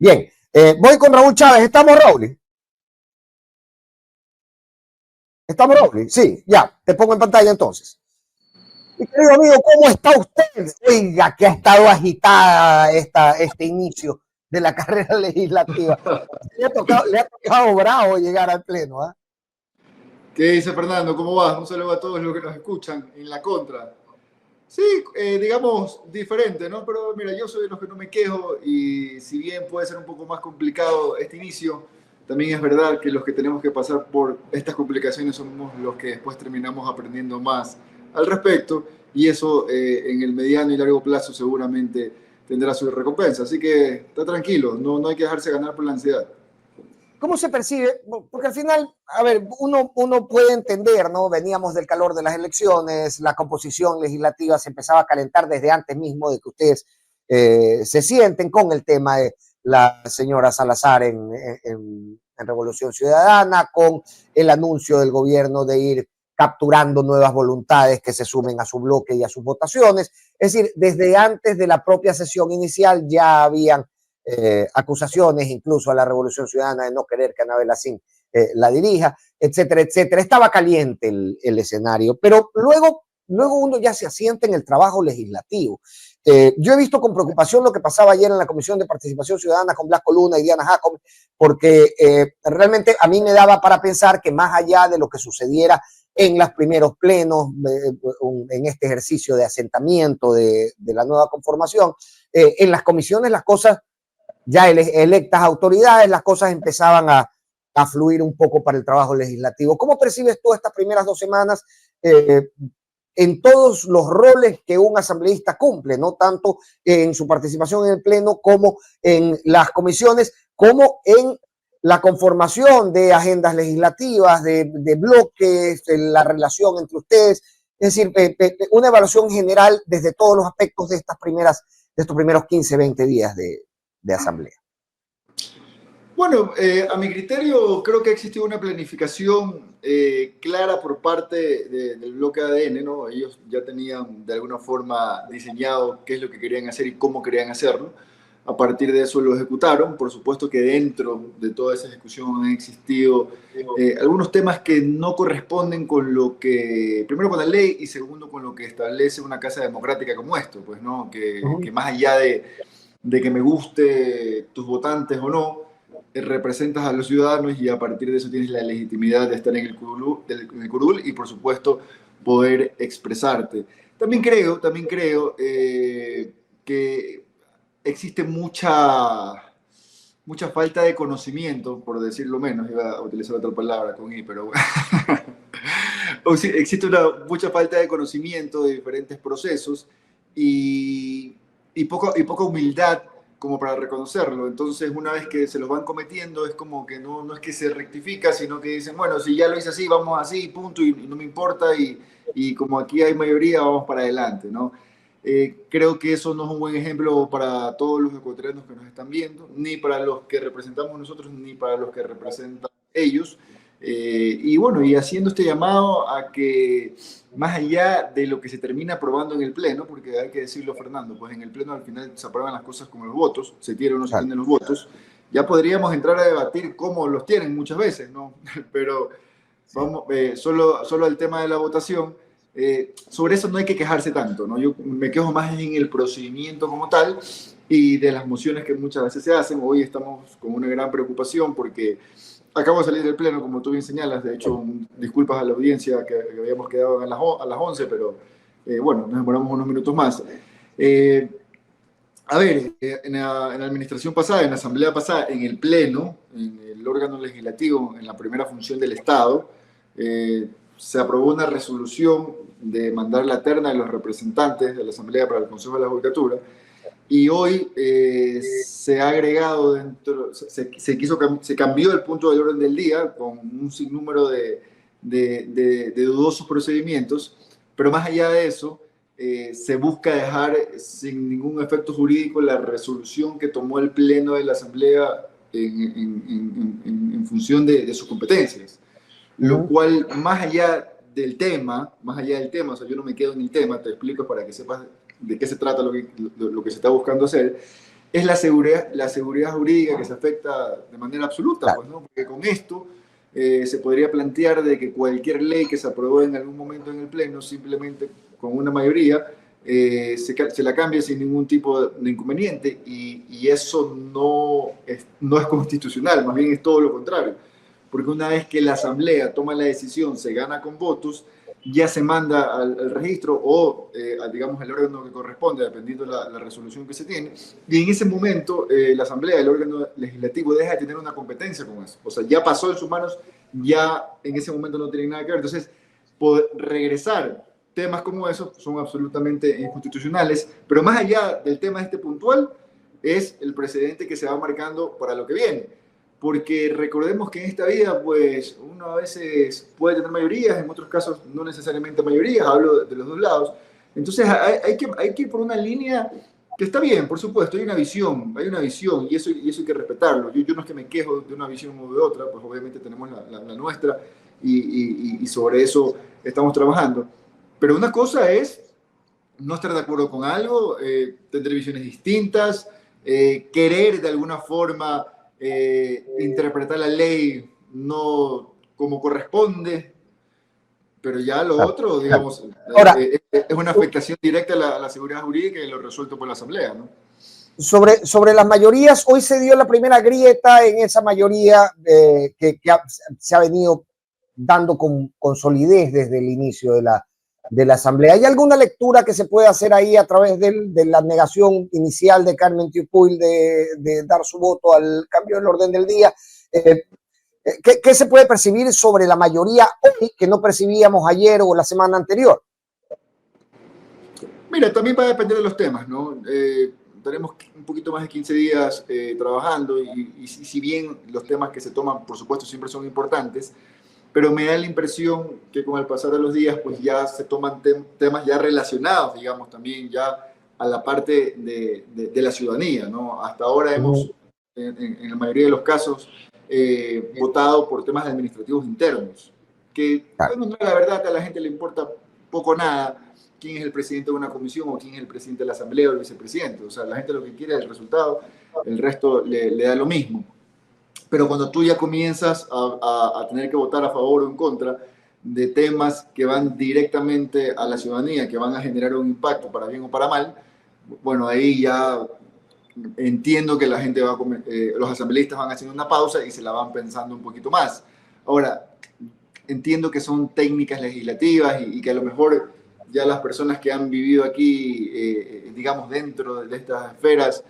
Bien, voy con Raúl Chávez. ¿Estamos, Raúl? ¿Estamos, Raúl? Sí, ya, te pongo en pantalla entonces. Mi querido amigo, ¿cómo está usted? Oiga, que ha estado agitada este inicio de la carrera legislativa. Le ha tocado bravo llegar al pleno, ¿eh? ¿Qué dice Fernando? ¿Cómo va? Un saludo a todos los que nos escuchan en la contra. Sí, digamos diferente, ¿no? Pero mira, yo soy de los que no me quejo y si bien puede ser un poco más complicado este inicio, también es verdad que los que tenemos que pasar por estas complicaciones somos los que después terminamos aprendiendo más al respecto y eso en el mediano y largo plazo seguramente tendrá su recompensa. Así que está tranquilo, no hay que dejarse ganar por la ansiedad. ¿Cómo se percibe? Porque al final, a ver, uno puede entender, ¿no? Veníamos del calor de las elecciones, la composición legislativa se empezaba a calentar desde antes mismo de que ustedes se sienten con el tema de la señora Salazar en Revolución Ciudadana, con el anuncio del gobierno de ir capturando nuevas voluntades que se sumen a su bloque y a sus votaciones. Es decir, desde antes de la propia sesión inicial ya habían acusaciones incluso a la Revolución Ciudadana de no querer que Anabel Asín la dirija, etcétera, etcétera. Estaba caliente el escenario, pero luego uno ya se asienta en el trabajo legislativo. Yo he visto con preocupación lo que pasaba ayer en la Comisión de Participación Ciudadana con Blasco Luna y Diana Jacob, porque realmente a mí me daba para pensar que más allá de lo que sucediera en los primeros plenos, en este ejercicio de asentamiento de la nueva conformación, en las comisiones las cosas ya electas autoridades, las cosas empezaban a fluir un poco para el trabajo legislativo. ¿Cómo percibes tú estas primeras 2 semanas en todos los roles que un asambleísta cumple, no tanto en su participación en el pleno como en las comisiones, como en la conformación de agendas legislativas, de bloques, de la relación entre ustedes? Es decir, una evaluación general desde todos los aspectos de estos primeros 15, 20 días de asamblea. Bueno, a mi criterio creo que ha existido una planificación clara por parte del bloque ADN, ¿no? Ellos ya tenían de alguna forma diseñado qué es lo que querían hacer y cómo querían hacerlo. A partir de eso lo ejecutaron. Por supuesto que dentro de toda esa ejecución han existido algunos temas que no corresponden con lo que, primero con la ley y segundo con lo que establece una casa democrática como esto, pues, ¿no? Que más allá de que me guste tus votantes o no, representas a los ciudadanos y a partir de eso tienes la legitimidad de estar en el curul y por supuesto poder expresarte. También creo que existe mucha falta de conocimiento, por decirlo menos, iba a utilizar otra palabra con I, pero existe mucha falta de conocimiento de diferentes procesos y poca humildad como para reconocerlo. Entonces, una vez que se los van cometiendo, es como que no es que se rectifica, sino que dicen, bueno, si ya lo hice así, vamos así, punto, y no me importa, y como aquí hay mayoría, vamos para adelante, ¿no? Creo que eso no es un buen ejemplo para todos los ecuatorianos que nos están viendo, ni para los que representamos nosotros, ni para los que representan ellos. Y bueno, y haciendo este llamado a que más allá de lo que se termina aprobando en el pleno, porque hay que decirlo, Fernando, pues en el pleno al final se aprueban las cosas como los votos, se tienen o no se tienen los votos, ya podríamos entrar a debatir cómo los tienen muchas veces, ¿no? Pero vamos, solo el tema de la votación, sobre eso no hay que quejarse tanto, ¿no? Yo me quejo más en el procedimiento como tal y de las mociones que muchas veces se hacen. Hoy estamos con una gran preocupación porque acabo de salir del pleno, como tú bien señalas. De hecho, disculpas a la audiencia que habíamos quedado a las 11, pero bueno, nos demoramos unos minutos más. A ver, en la administración pasada, en la asamblea pasada, en el pleno, en el órgano legislativo, en la primera función del Estado, se aprobó una resolución de mandar la terna de los representantes de la asamblea para el Consejo de la Judicatura. Y hoy se ha agregado dentro, se cambió el punto del orden del día con un sinnúmero de dudosos procedimientos, pero más allá de eso, se busca dejar sin ningún efecto jurídico la resolución que tomó el Pleno de la Asamblea en función de sus competencias. Lo cual, más allá del tema, o sea, yo no me quedo en el tema, te explico para que sepas de qué se trata lo que se está buscando hacer. es la seguridad jurídica que se afecta de manera absoluta, pues, ¿no? Porque con esto se podría plantear de que cualquier ley que se aprobó en algún momento en el Pleno, simplemente con una mayoría, se la cambia sin ningún tipo de inconveniente, y eso no es constitucional, más bien es todo lo contrario, porque una vez que la Asamblea toma la decisión, se gana con votos, ya se manda al registro o, digamos, al órgano que corresponde, dependiendo de la resolución que se tiene, y en ese momento la Asamblea, el órgano legislativo, deja de tener una competencia con eso. O sea, ya pasó en sus manos, ya en ese momento no tiene nada que ver. Entonces, poder regresar temas como esos son absolutamente inconstitucionales, pero más allá del tema este puntual, es el precedente que se va marcando para lo que viene. Porque recordemos que en esta vida, pues, uno a veces puede tener mayorías, en otros casos no necesariamente mayorías, hablo de los dos lados. Entonces hay que ir por una línea que está bien, por supuesto, hay una visión, y eso hay que respetarlo. Yo no es que me quejo de una visión o de otra, pues obviamente tenemos la nuestra, y sobre eso estamos trabajando. Pero una cosa es no estar de acuerdo con algo, tener visiones distintas, querer de alguna forma interpretar la ley no como corresponde, pero ya lo otro, digamos, Ahora, es una afectación directa a la seguridad jurídica y lo resuelto por la Asamblea, ¿no? sobre las mayorías, hoy se dio la primera grieta en esa mayoría que se ha venido dando con solidez desde el inicio de la Asamblea. ¿Hay alguna lectura que se puede hacer ahí a través de la negación inicial de Carmen Tiupuy de dar su voto al cambio del orden del día? ¿Qué se puede percibir sobre la mayoría hoy que no percibíamos ayer o la semana anterior? Mira, también va a depender de los temas, ¿no? Tenemos un poquito más de 15 días trabajando, y si bien los temas que se toman, por supuesto, siempre son importantes, pero me da la impresión que con el pasar de los días, pues ya se toman temas ya relacionados, digamos, también ya a la parte de la ciudadanía, ¿no? Hasta ahora hemos, en la mayoría de los casos, votado por temas administrativos internos, que, bueno, la verdad, a la gente le importa poco nada quién es el presidente de una comisión o quién es el presidente de la asamblea o el vicepresidente. O sea, la gente lo que quiere es el resultado, el resto le da lo mismo. Pero cuando tú ya comienzas a tener que votar a favor o en contra de temas que van directamente a la ciudadanía, que van a generar un impacto para bien o para mal, bueno, ahí ya entiendo que la gente los asambleístas van haciendo una pausa y se la van pensando un poquito más. Ahora, entiendo que son técnicas legislativas y que a lo mejor ya las personas que han vivido aquí, digamos, dentro de estas esferas,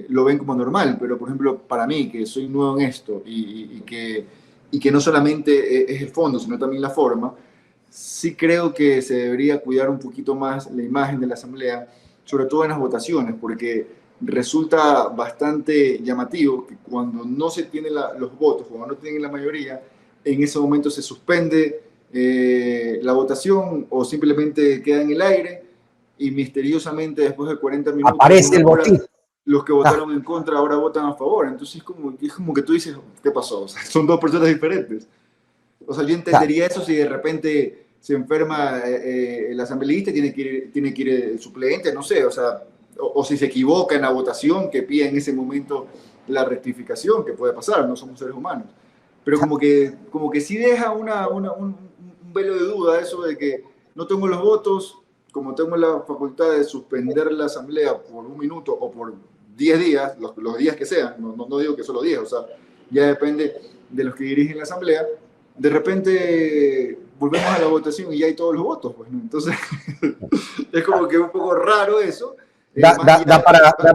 lo ven como normal, pero por ejemplo, para mí, que soy nuevo en esto y que no solamente es el fondo, sino también la forma, sí creo que se debería cuidar un poquito más la imagen de la Asamblea, sobre todo en las votaciones, porque resulta bastante llamativo que cuando no se tienen los votos, cuando no tienen la mayoría, en ese momento se suspende la votación o simplemente queda en el aire, y misteriosamente después de 40 minutos, aparece el botín. Los que votaron en contra ahora votan a favor. Entonces es como que tú dices, ¿qué pasó? O sea, son dos personas diferentes. O sea, yo entendería eso si de repente se enferma el asambleísta y tiene que ir el suplente, no sé, o sea, o si se equivoca en la votación, que pida en ese momento la rectificación, que puede pasar, no somos seres humanos. Pero como que sí deja un velo de duda eso de que no tengo los votos, como tengo la facultad de suspender la asamblea por un minuto o por 10 días, los días que sean, no digo que solo 10, o sea, ya depende de los que dirigen la asamblea, de repente volvemos a la votación y ya hay todos los votos, pues, ¿no? Entonces, es como que un poco raro eso. Da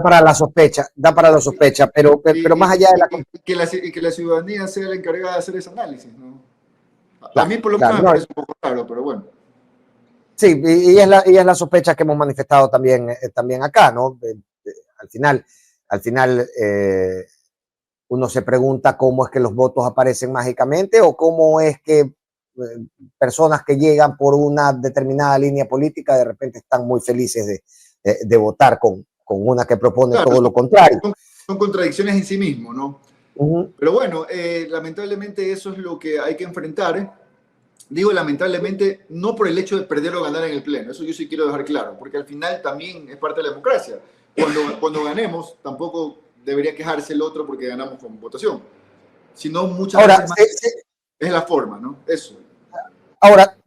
para la sospecha, pero más allá de la... que la ciudadanía sea la encargada de hacer ese análisis, ¿no? Claro, a mí por lo menos me parece un poco raro, pero bueno. Sí, y es la sospecha que hemos manifestado también acá, ¿no? Al final uno se pregunta cómo es que los votos aparecen mágicamente o cómo es que personas que llegan por una determinada línea política de repente están muy felices de votar con una que propone todo lo contrario. Son contradicciones en sí mismo, ¿no? Pero bueno, lamentablemente eso es lo que hay que enfrentar. Digo lamentablemente, no por el hecho de perder o ganar en el pleno, eso yo sí quiero dejar claro, porque al final también es parte de la democracia. cuando ganemos, tampoco debería quejarse el otro porque ganamos con votación, sino muchas Ahora, veces más es la forma, ¿no? Eso. ahora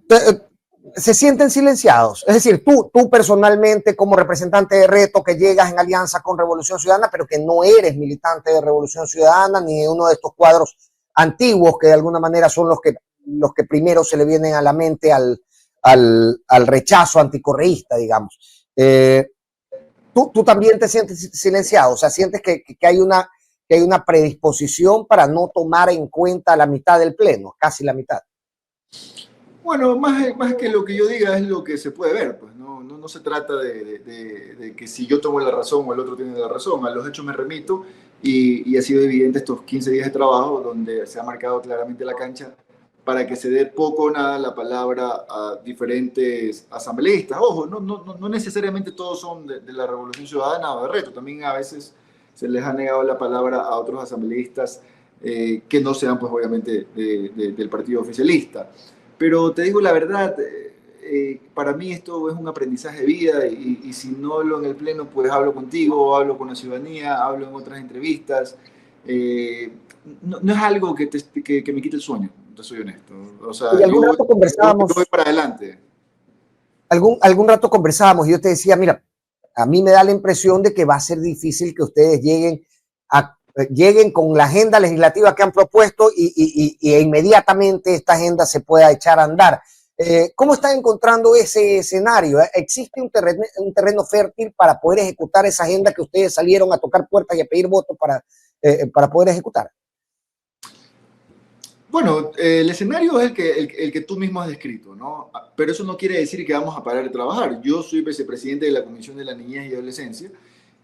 se sienten silenciados. Es decir, tú personalmente como representante de Reto que llegas en alianza con Revolución Ciudadana, pero que no eres militante de Revolución Ciudadana ni de uno de estos cuadros antiguos que de alguna manera son los que primero se le vienen a la mente al rechazo anticorreísta, digamos. Tú también te sientes silenciado, o sea, sientes que hay una predisposición para no tomar en cuenta la mitad del pleno, casi la mitad. Bueno, más que lo que yo diga es lo que se puede ver, pues no se trata de que si yo tomo la razón o el otro tiene la razón, a los hechos me remito y ha sido evidente estos 15 días de trabajo donde se ha marcado claramente la cancha para que se dé poco o nada la palabra a diferentes asambleístas. Ojo, no necesariamente todos son de la Revolución Ciudadana o de Reto, también a veces se les ha negado la palabra a otros asambleístas que no sean pues obviamente del partido oficialista. Pero te digo la verdad, para mí esto es un aprendizaje de vida y si no hablo en el pleno, pues hablo contigo, hablo con la ciudadanía, hablo en otras entrevistas. No es algo que me quite el sueño, te soy honesto. O sea, Y algún rato yo voy conversábamos, para adelante. algún rato conversábamos y yo te decía, mira, a mí me da la impresión de que va a ser difícil que ustedes lleguen con la agenda legislativa que han propuesto e inmediatamente esta agenda se pueda echar a andar. ¿Cómo están encontrando ese escenario? ¿Existe un terreno fértil para poder ejecutar esa agenda que ustedes salieron a tocar puertas y a pedir votos para poder ejecutar? Bueno, el escenario es el que tú mismo has descrito, ¿no? Pero eso no quiere decir que vamos a parar de trabajar. Yo soy vicepresidente de la Comisión de la Niñez y Adolescencia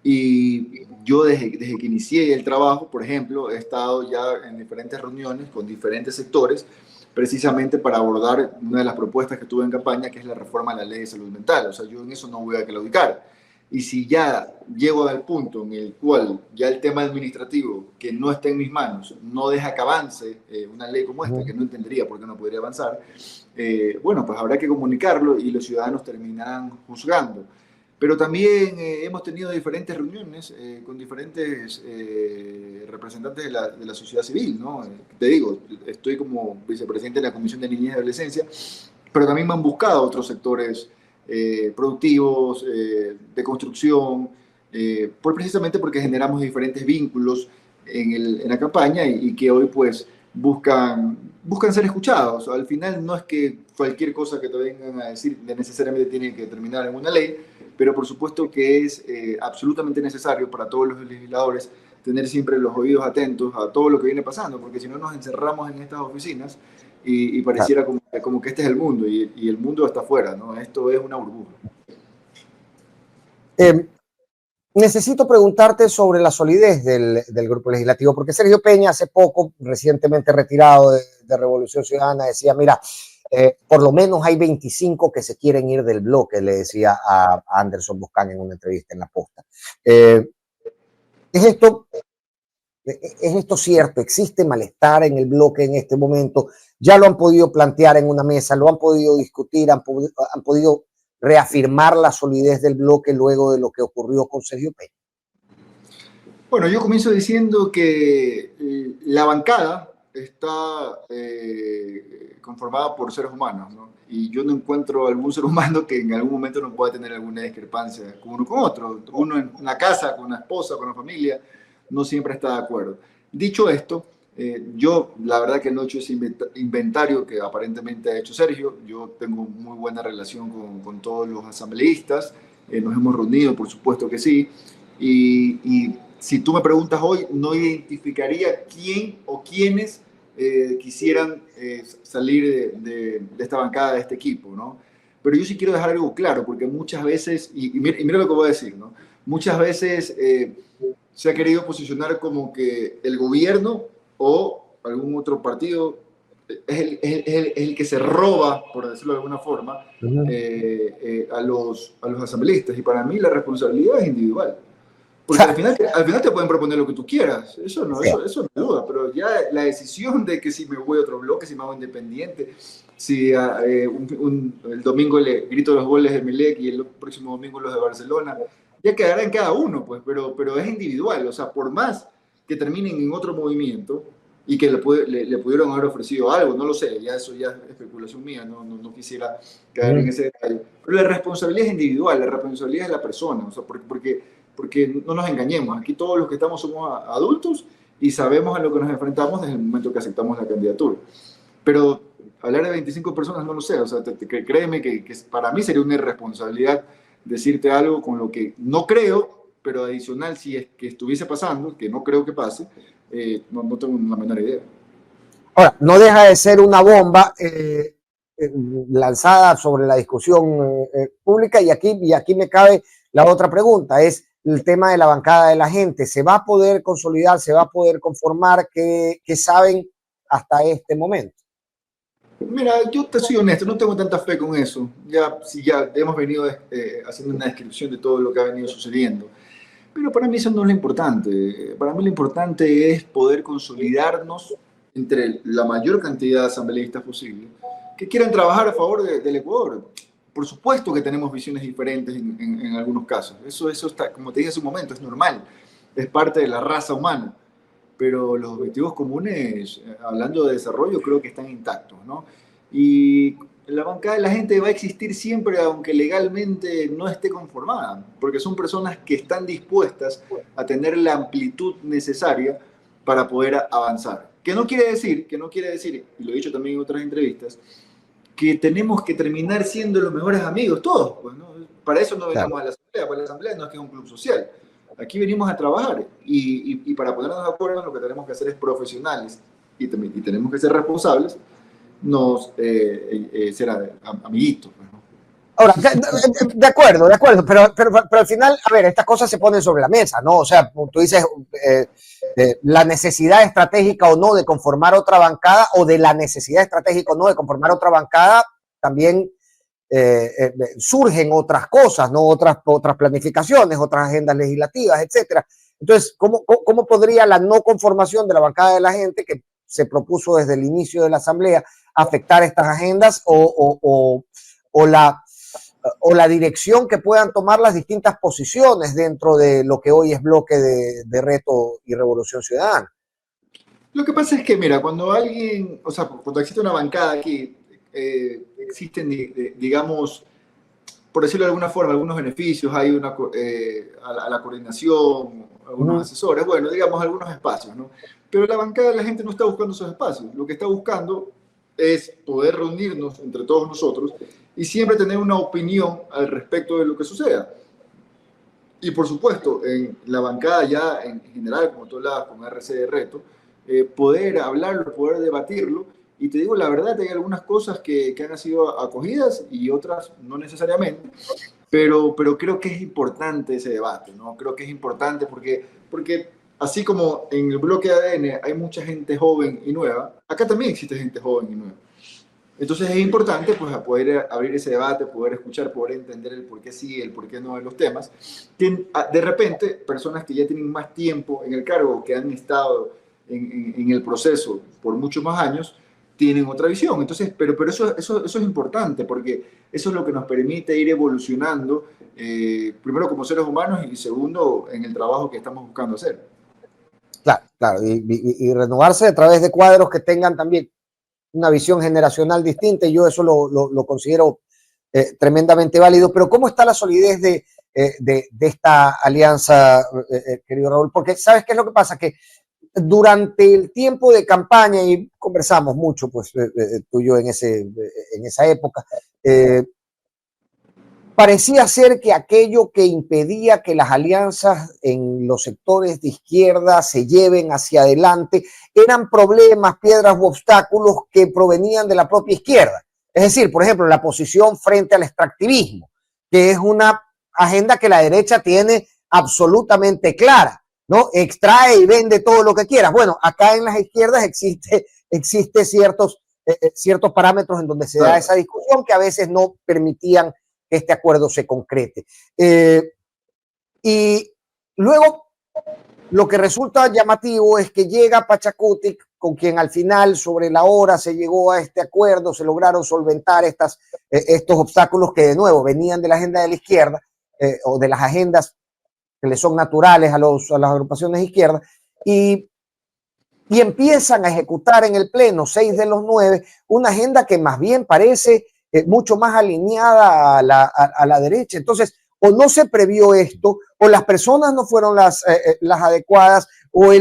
y yo desde que inicié el trabajo, por ejemplo, he estado ya en diferentes reuniones con diferentes sectores, precisamente para abordar una de las propuestas que tuve en campaña, que es la reforma a la ley de salud mental. O sea, yo en eso no voy a claudicar. Y si ya llego al punto en el cual ya el tema administrativo, que no está en mis manos, no deja que avance una ley como esta, que no entendería por qué no podría avanzar, bueno, pues habrá que comunicarlo y los ciudadanos terminarán juzgando. Pero también hemos tenido diferentes reuniones con diferentes representantes de la sociedad civil, ¿no? Te digo, estoy como vicepresidente de la Comisión de Niñez y Adolescencia, pero también me han buscado otros sectores productivos, de construcción, precisamente porque generamos diferentes vínculos en la campaña y que hoy pues buscan ser escuchados. Al final no es que cualquier cosa que te vengan a decir necesariamente tiene que terminar en una ley, pero por supuesto que es absolutamente necesario para todos los legisladores tener siempre los oídos atentos a todo lo que viene pasando, porque si no nos encerramos en estas oficinas y pareciera como que este es el mundo y el mundo está afuera, ¿no? Esto es una burbuja. Necesito preguntarte sobre la solidez del grupo legislativo, porque Sergio Peña hace poco, recientemente retirado de Revolución Ciudadana, decía, mira, por lo menos hay 25 que se quieren ir del bloque, le decía a Anderson Buscán en una entrevista en La Posta. ¿Es esto cierto? ¿Existe malestar en el bloque en este momento? ¿Ya lo han podido plantear en una mesa? ¿Lo han podido discutir? ¿Han podido reafirmar la solidez del bloque luego de lo que ocurrió con Sergio Peña? Bueno, yo comienzo diciendo que la bancada está conformada por seres humanos, ¿no? Y yo no encuentro algún ser humano que en algún momento no pueda tener alguna discrepancia con uno con otro. Uno en una casa, con una esposa, con una familia, no siempre está de acuerdo. Dicho esto, yo la verdad que no he hecho ese inventario que aparentemente ha hecho Sergio. Yo tengo muy buena relación con todos los asambleístas. Nos hemos reunido, por supuesto que sí. Y si tú me preguntas hoy, no identificaría quién o quiénes quisieran salir de esta bancada, de este equipo, ¿no? Pero yo sí quiero dejar algo claro, porque muchas veces, y mira lo que voy a decir, ¿no? Muchas veces se ha querido posicionar como que el gobierno o algún otro partido es el que se roba, por decirlo de alguna forma, a los asambleístas. Y para mí la responsabilidad es individual. Porque al final te pueden proponer lo que tú quieras, eso no es duda, pero ya la decisión de que si me voy a otro bloque, si me hago independiente, si el domingo le grito los goles de Melec y el próximo domingo los de Barcelona, ya quedará en cada uno, pues, pero es individual, o sea, por más que terminen en otro movimiento y que le pudieron haber ofrecido algo, no lo sé, ya eso ya es especulación mía, no quisiera caer en ese detalle, pero la responsabilidad es individual, la responsabilidad es de la persona, o sea, porque no nos engañemos, aquí todos los que estamos somos adultos y sabemos a lo que nos enfrentamos desde el momento que aceptamos la candidatura. Pero hablar de 25 personas no lo sé, o sea, créeme que para mí sería una irresponsabilidad decirte algo con lo que no creo, pero adicional, si es que estuviese pasando, que no creo que pase, no tengo la menor idea. Ahora, no deja de ser una bomba lanzada sobre la discusión pública y aquí me cabe la otra pregunta, es el tema de la bancada de la gente. ¿Se va a poder consolidar, se va a poder conformar? ¿Qué saben hasta este momento? Mira, yo te soy honesto, no tengo tanta fe con eso. Ya hemos venido haciendo una descripción de todo lo que ha venido sucediendo. Pero para mí eso no es lo importante. Para mí lo importante es poder consolidarnos entre la mayor cantidad de asambleístas posible que quieran trabajar a favor del Ecuador. Por supuesto que tenemos visiones diferentes en algunos casos. Eso está, como te dije hace un momento, es normal. Es parte de la raza humana. Pero los objetivos comunes, hablando de desarrollo, creo que están intactos, ¿no? Y la bancada de la gente va a existir siempre, aunque legalmente no esté conformada, porque son personas que están dispuestas a tener la amplitud necesaria para poder avanzar. Que no quiere decir, y lo he dicho también en otras entrevistas, que tenemos que terminar siendo los mejores amigos todos, pues, ¿no? Para eso no venimos a la asamblea, para la asamblea no es que es un club social. Aquí venimos a trabajar y para ponernos de acuerdo lo que tenemos que hacer es profesionales y tenemos que ser responsables, ser amiguitos. ¿No? Ahora, de acuerdo, pero al final, a ver, estas cosas se ponen sobre la mesa, ¿no? O sea, tú dices la necesidad estratégica o no de conformar otra bancada o de la necesidad estratégica o no de conformar otra bancada, también surgen otras cosas, ¿no? Otras planificaciones, otras agendas legislativas, etcétera. Entonces, ¿cómo podría la no conformación de la bancada de la gente que se propuso desde el inicio de la asamblea afectar estas agendas o la dirección que puedan tomar las distintas posiciones dentro de lo que hoy es bloque de Reto y Revolución Ciudadana? Lo que pasa es que, mira, cuando existe una bancada aquí, existen, digamos, por decirlo de alguna forma, algunos beneficios, hay a la coordinación, algunos asesores, bueno, digamos, algunos espacios, ¿no? Pero la bancada de la gente no está buscando esos espacios, lo que está buscando es poder reunirnos entre todos nosotros y siempre tener una opinión al respecto de lo que suceda. Y por supuesto, en la bancada ya en general, como tú hablabas con RC de Reto, poder hablarlo, poder debatirlo. Y te digo la verdad, hay algunas cosas que han sido acogidas y otras no necesariamente, pero creo que es importante ese debate, ¿no? Creo que es importante porque así como en el bloque de ADN hay mucha gente joven y nueva, acá también existe gente joven y nueva. Entonces es importante pues, poder abrir ese debate, poder escuchar, poder entender el por qué sí, el por qué no de los temas. De repente, personas que ya tienen más tiempo en el cargo, que han estado en el proceso por muchos más años, tienen otra visión. Entonces, pero eso es importante porque eso es lo que nos permite ir evolucionando, primero como seres humanos y segundo en el trabajo que estamos buscando hacer. Claro, y renovarse a través de cuadros que tengan también una visión generacional distinta, y yo eso lo considero tremendamente válido. Pero ¿cómo está la solidez de esta alianza, querido Raúl? Porque ¿sabes qué es lo que pasa? Que durante el tiempo de campaña, y conversamos mucho, pues tú y yo en esa época, parecía ser que aquello que impedía que las alianzas en los sectores de izquierda se lleven hacia adelante eran problemas, piedras u obstáculos que provenían de la propia izquierda. Es decir, por ejemplo, la posición frente al extractivismo, que es una agenda que la derecha tiene absolutamente clara, ¿no? Extrae y vende todo lo que quieras. Bueno, acá en las izquierdas existe ciertos parámetros en donde se da esa discusión que a veces no permitían que este acuerdo se concrete. Y luego lo que resulta llamativo es que llega Pachacutic, con quien al final sobre la hora se llegó a este acuerdo, se lograron solventar estos obstáculos que de nuevo venían de la agenda de la izquierda o de las agendas que le son naturales a las agrupaciones de izquierda, y empiezan a ejecutar en el Pleno, 6 de los 9, una agenda que más bien parece mucho más alineada a la derecha. Entonces, o no se previó esto, o las personas no fueron las adecuadas, o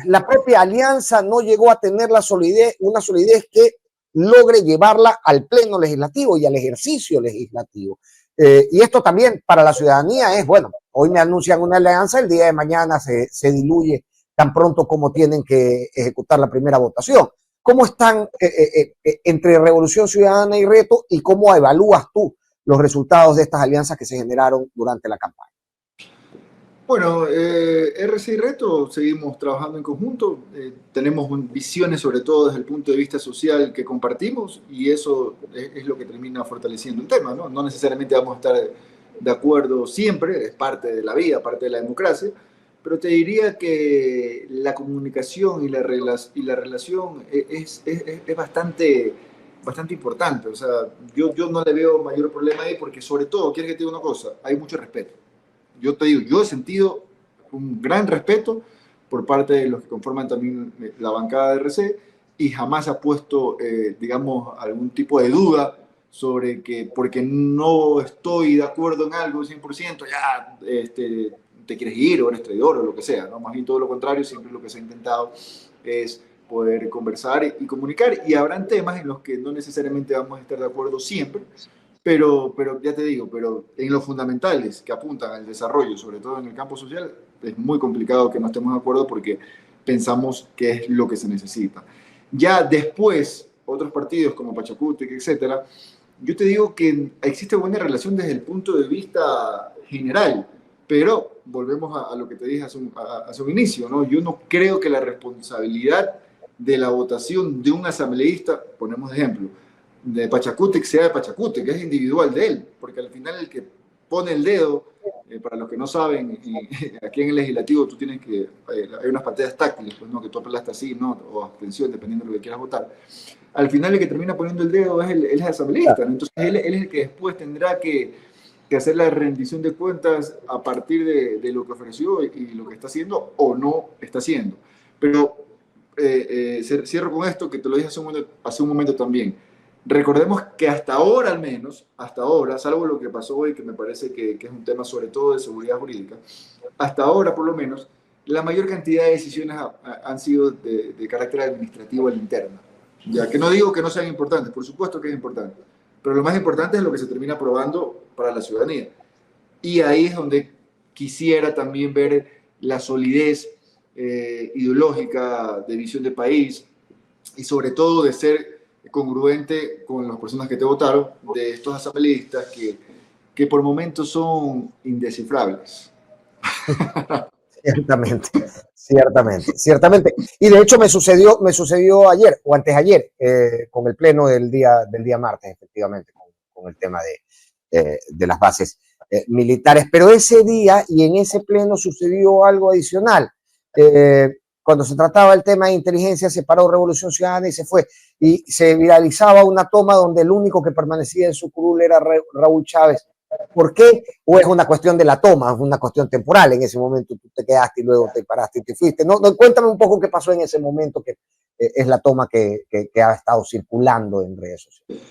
la propia alianza no llegó a tener una solidez que logre llevarla al Pleno legislativo y al ejercicio legislativo. Y esto también para la ciudadanía es, bueno, hoy me anuncian una alianza, el día de mañana se diluye tan pronto como tienen que ejecutar la primera votación. ¿Cómo están entre Revolución Ciudadana y Reto, y cómo evalúas tú los resultados de estas alianzas que se generaron durante la campaña? Bueno, RC y Reto seguimos trabajando en conjunto, tenemos visiones sobre todo desde el punto de vista social que compartimos, y eso es lo que termina fortaleciendo el tema, ¿no? No necesariamente vamos a estar de acuerdo siempre, es parte de la vida, parte de la democracia, pero te diría que la comunicación y la relación es bastante importante. O sea, yo no le veo mayor problema ahí, porque sobre todo, ¿quieres que te diga una cosa? Hay mucho respeto. Yo te digo, yo he sentido un gran respeto por parte de los que conforman también la bancada de RC, y jamás ha puesto, digamos, algún tipo de duda sobre que porque no estoy de acuerdo en algo 100%, ya te quieres ir o eres traidor o lo que sea, ¿no? Más bien todo lo contrario, siempre lo que se ha intentado es poder conversar y comunicar, y habrán temas en los que no necesariamente vamos a estar de acuerdo siempre, pero ya te digo, pero en los fundamentales que apuntan al desarrollo, sobre todo en el campo social, es muy complicado que no estemos de acuerdo, porque pensamos que es lo que se necesita. Ya después, otros partidos como Pachacútec, etcétera, yo te digo que existe buena relación desde el punto de vista general, pero volvemos a lo que te dije hace un inicio, ¿no? Yo no creo que la responsabilidad de la votación de un asambleísta, ponemos de ejemplo, de Pachacútec sea de Pachacútec, que es individual de él, porque al final el que pone el dedo, para los que no saben, aquí en el legislativo tú tienes que, hay unas pantallas táctiles, pues, ¿no? Que tú aplastaste así, ¿no? O abstención, dependiendo de lo que quieras votar. Al final el que termina poniendo el dedo es el asambleísta, ¿no? Entonces él es el que después tendrá que hacer la rendición de cuentas a partir de lo que ofreció y lo que está haciendo o no está haciendo. Pero cierro con esto, que te lo dije hace un momento también. Recordemos que hasta ahora, al menos, hasta ahora, salvo lo que pasó hoy, que me parece que es un tema sobre todo de seguridad jurídica, hasta ahora, por lo menos, la mayor cantidad de decisiones han sido de carácter administrativo al interno. Ya que no digo que no sean importantes, por supuesto que es importante, pero lo más importante es lo que se termina aprobando para la ciudadanía. Y ahí es donde quisiera también ver la solidez ideológica, de visión de país, y sobre todo de ser congruente con las personas que te votaron, de estos asambleístas que por momentos son indescifrables. Ciertamente, ciertamente, ciertamente. Y de hecho me sucedió ayer o antes ayer, con el pleno del día martes, efectivamente, con el tema de las bases militares. Pero ese día y en ese pleno sucedió algo adicional. Cuando se trataba el tema de inteligencia, se paró Revolución Ciudadana y se fue. Y se viralizaba una toma donde el único que permanecía en su curul era Raúl Chávez. ¿Por qué? ¿O es una cuestión de la toma, es una cuestión temporal? En ese momento tú te quedaste y luego te paraste y te fuiste. No, cuéntame un poco qué pasó en ese momento, que es la toma que ha estado circulando en redes sociales.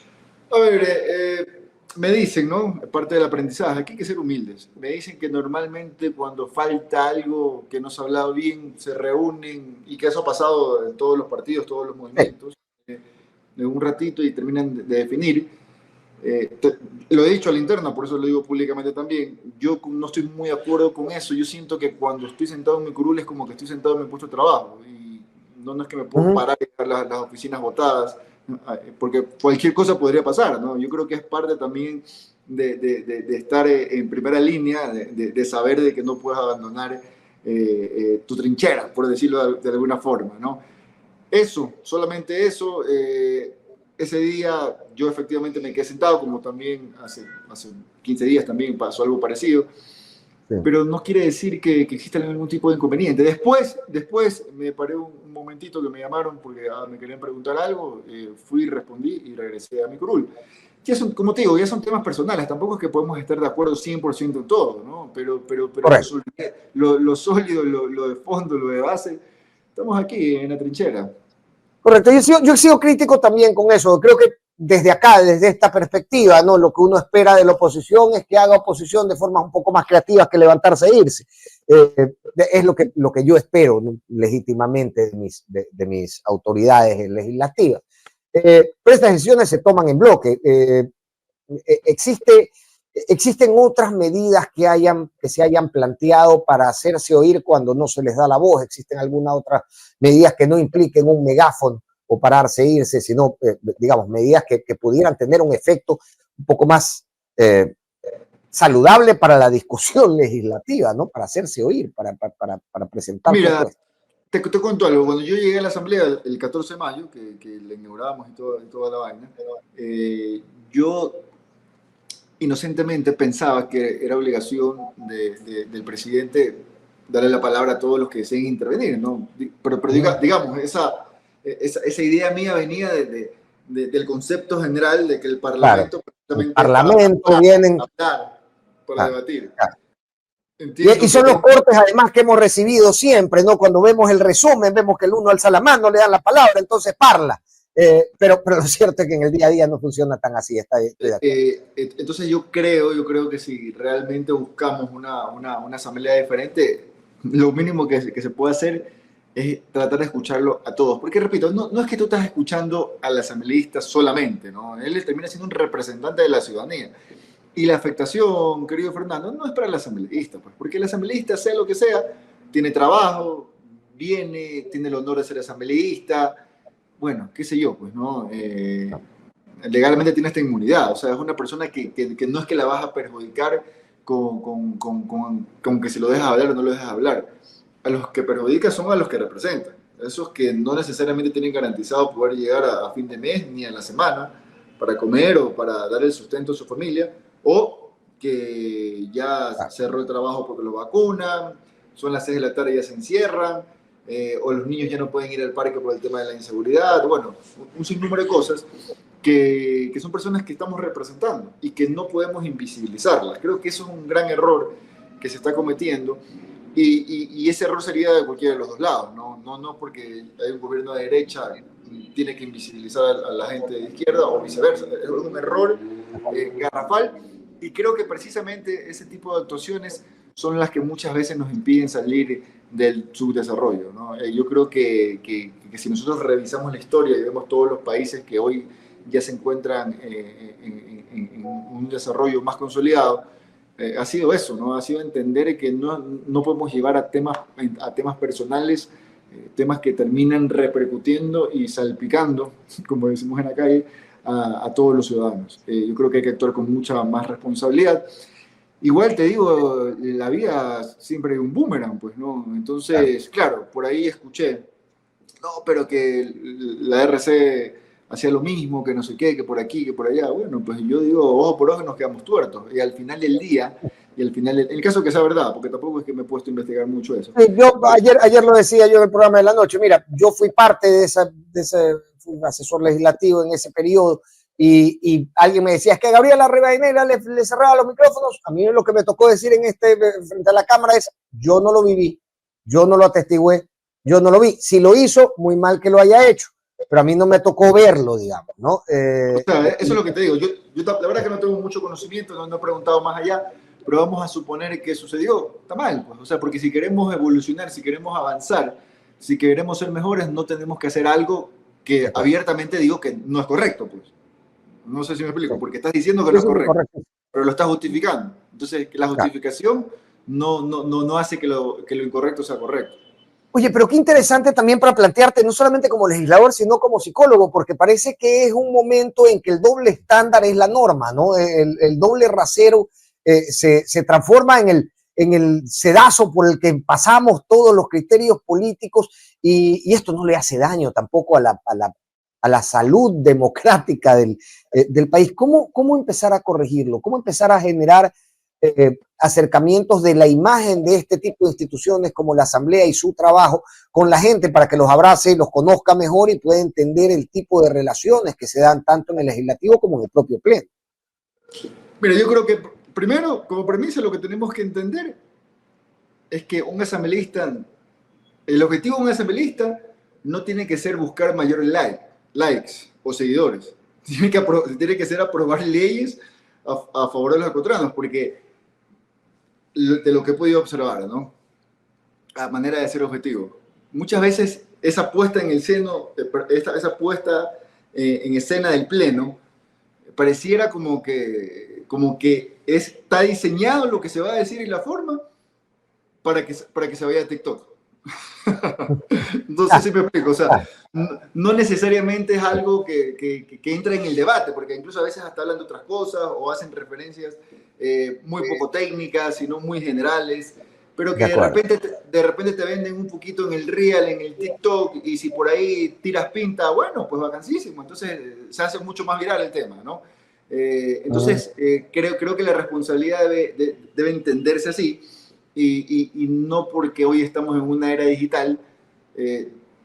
A ver, me dicen, ¿no? Parte del aprendizaje, aquí hay que ser humildes. Me dicen que normalmente cuando falta algo que no se ha hablado bien, se reúnen, y que eso ha pasado en todos los partidos, todos los movimientos, de un ratito y terminan de definir. Lo he dicho a la interna, por eso lo digo públicamente también. Yo no estoy muy de acuerdo con eso. Yo siento que cuando estoy sentado en mi curul es como que estoy sentado en mi puesto de trabajo, y no es que me puedo parar y dejar las oficinas botadas, porque cualquier cosa podría pasar, ¿no? Yo creo que es parte también de estar en primera línea, de saber de que no puedes abandonar tu trinchera, por decirlo de alguna forma, ¿no? Eso, solamente eso. Ese día yo efectivamente me quedé sentado, como también hace 15 días también pasó algo parecido, sí. Pero no quiere decir que exista ningún tipo de inconveniente. Después me paré un momentito, que me llamaron porque me querían preguntar algo, fui, respondí y regresé a mi curul. ya son, como te digo, ya son temas personales, tampoco es que podemos estar de acuerdo 100% en todo, ¿no? Pero Correcto. lo sólido, lo de fondo, lo de base, estamos aquí en la trinchera. Correcto. Yo he sido crítico también con eso. Creo que desde acá, desde esta perspectiva, ¿no? Lo que uno espera de la oposición es que haga oposición de formas un poco más creativas que levantarse e irse. Es lo que yo espero, ¿no? Legítimamente de mis autoridades legislativas. Pero estas decisiones se toman en bloque. Existen otras medidas que se hayan planteado para hacerse oír cuando no se les da la voz. Existen algunas otras medidas que no impliquen un megáfono o pararse e irse, sino, digamos, medidas que pudieran tener un efecto un poco más saludable para la discusión legislativa, ¿no? Para hacerse oír, para presentar Mira, propuestas. te cuento algo. Cuando yo llegué a la asamblea el 14 de mayo, que la inaugurábamos y toda la vaina, yo inocentemente pensaba que era obligación del presidente darle la palabra a todos los que deseen intervenir, ¿no? Pero digamos, esa idea mía venía del concepto general de que el Claro, Parlamento el precisamente Parlamento vienen... para debatir. Claro. Entiendo Y son los cortes además que hemos recibido siempre, ¿no? Cuando vemos el resumen, vemos que el uno alza la mano, le dan la palabra, entonces parla. Pero lo cierto es que en el día a día no funciona tan así. Entonces yo creo que si realmente buscamos una asamblea diferente, lo mínimo que se puede hacer es tratar de escucharlo a todos. Porque repito, no es que tú estás escuchando al asambleísta solamente, ¿no? Él termina siendo un representante de la ciudadanía. Y la afectación, querido Fernando, no es para el asambleísta, pues, porque el asambleísta, sea lo que sea, tiene trabajo, tiene el honor de ser asambleísta, bueno, qué sé yo, pues, ¿no? Legalmente tiene esta inmunidad, o sea, es una persona que no es que la vas a perjudicar con que si lo dejas hablar o no lo dejas hablar. A los que perjudica son a los que representan, esos que no necesariamente tienen garantizado poder llegar a fin de mes ni a la semana para comer o para dar el sustento a su familia, o que ya cerró el trabajo porque lo vacunan, son las 6 de la tarde y ya se encierran, o los niños ya no pueden ir al parque por el tema de la inseguridad, bueno, un sinnúmero de cosas que son personas que estamos representando y que no podemos invisibilizarlas. Creo que eso es un gran error que se está cometiendo y ese error sería de cualquiera de los dos lados, no porque hay un gobierno de derecha tiene que invisibilizar a la gente de izquierda o viceversa. Es un error garrafal y creo que precisamente ese tipo de actuaciones son las que muchas veces nos impiden salir del subdesarrollo, ¿no? Yo creo que si nosotros revisamos la historia y vemos todos los países que hoy ya se encuentran en un desarrollo más consolidado, ha sido eso, ¿no? Ha sido entender que no podemos llevar a temas personales, temas que terminan repercutiendo y salpicando, como decimos en la calle, a todos los ciudadanos. Yo creo que hay que actuar con mucha más responsabilidad. Igual te digo, la vida siempre hay un boomerang, pues, ¿no? Entonces, claro, por ahí escuché, no, pero que la RC hacía lo mismo, que no sé qué, que por aquí, que por allá. Bueno, pues yo digo, ojo por ojo nos quedamos tuertos. Y al final del día, en el caso que sea verdad, porque tampoco es que me he puesto a investigar mucho eso. Yo ayer lo decía yo en el programa de la noche, mira, yo fui parte de ese fui un asesor legislativo en ese periodo y alguien me decía, es que Gabriela Rivadeneira le cerraba los micrófonos. A mí lo que me tocó decir frente a la cámara es, yo no lo viví, yo no lo atestigué, yo no lo vi. Si lo hizo, muy mal que lo haya hecho, pero a mí no me tocó verlo, digamos, ¿no? O sea, eso es lo que te digo. Yo la verdad que no tengo mucho conocimiento, no he preguntado más allá, pero vamos a suponer que sucedió. Está mal, pues. O sea, porque si queremos evolucionar, si queremos avanzar, si queremos ser mejores, no tenemos que hacer algo que abiertamente digo que no es correcto, pues. No sé si me explico, porque estás diciendo que no es correcto, pero lo estás justificando. Entonces, la justificación no hace que lo incorrecto sea correcto. Oye, pero qué interesante también para plantearte, no solamente como legislador, sino como psicólogo, porque parece que es un momento en que el doble estándar es la norma, ¿no? El doble rasero se transforma en el sedazo por el que pasamos todos los criterios políticos y esto no le hace daño tampoco a la salud democrática del país. ¿Cómo empezar a corregirlo? ¿Cómo empezar a generar acercamientos de la imagen de este tipo de instituciones como la Asamblea y su trabajo con la gente para que los abrace, los conozca mejor y pueda entender el tipo de relaciones que se dan tanto en el legislativo como en el propio pleno? Mira, yo creo que primero, como premisa, lo que tenemos que entender es que un asambleísta, el objetivo de un asambleísta no tiene que ser buscar mayores likes o seguidores. Tiene que ser aprobar leyes a favor de los ecuatorianos, porque de lo que he podido observar, ¿no? A manera de ser objetivo. Muchas veces esa puesta en el seno, esa puesta en escena del pleno, pareciera como que está diseñado lo que se va a decir y la forma para que se vaya a TikTok. No sé si me explico, o sea, no necesariamente es algo que entra en el debate, porque incluso a veces hasta hablan de otras cosas o hacen referencias muy poco técnicas, sino muy generales, pero que de repente te venden un poquito en el Real, en el TikTok, y si por ahí tiras pinta, bueno, pues vacancísimo, entonces se hace mucho más viral el tema, ¿no? Entonces, creo que la responsabilidad debe entenderse así, y no porque hoy estamos en una era digital,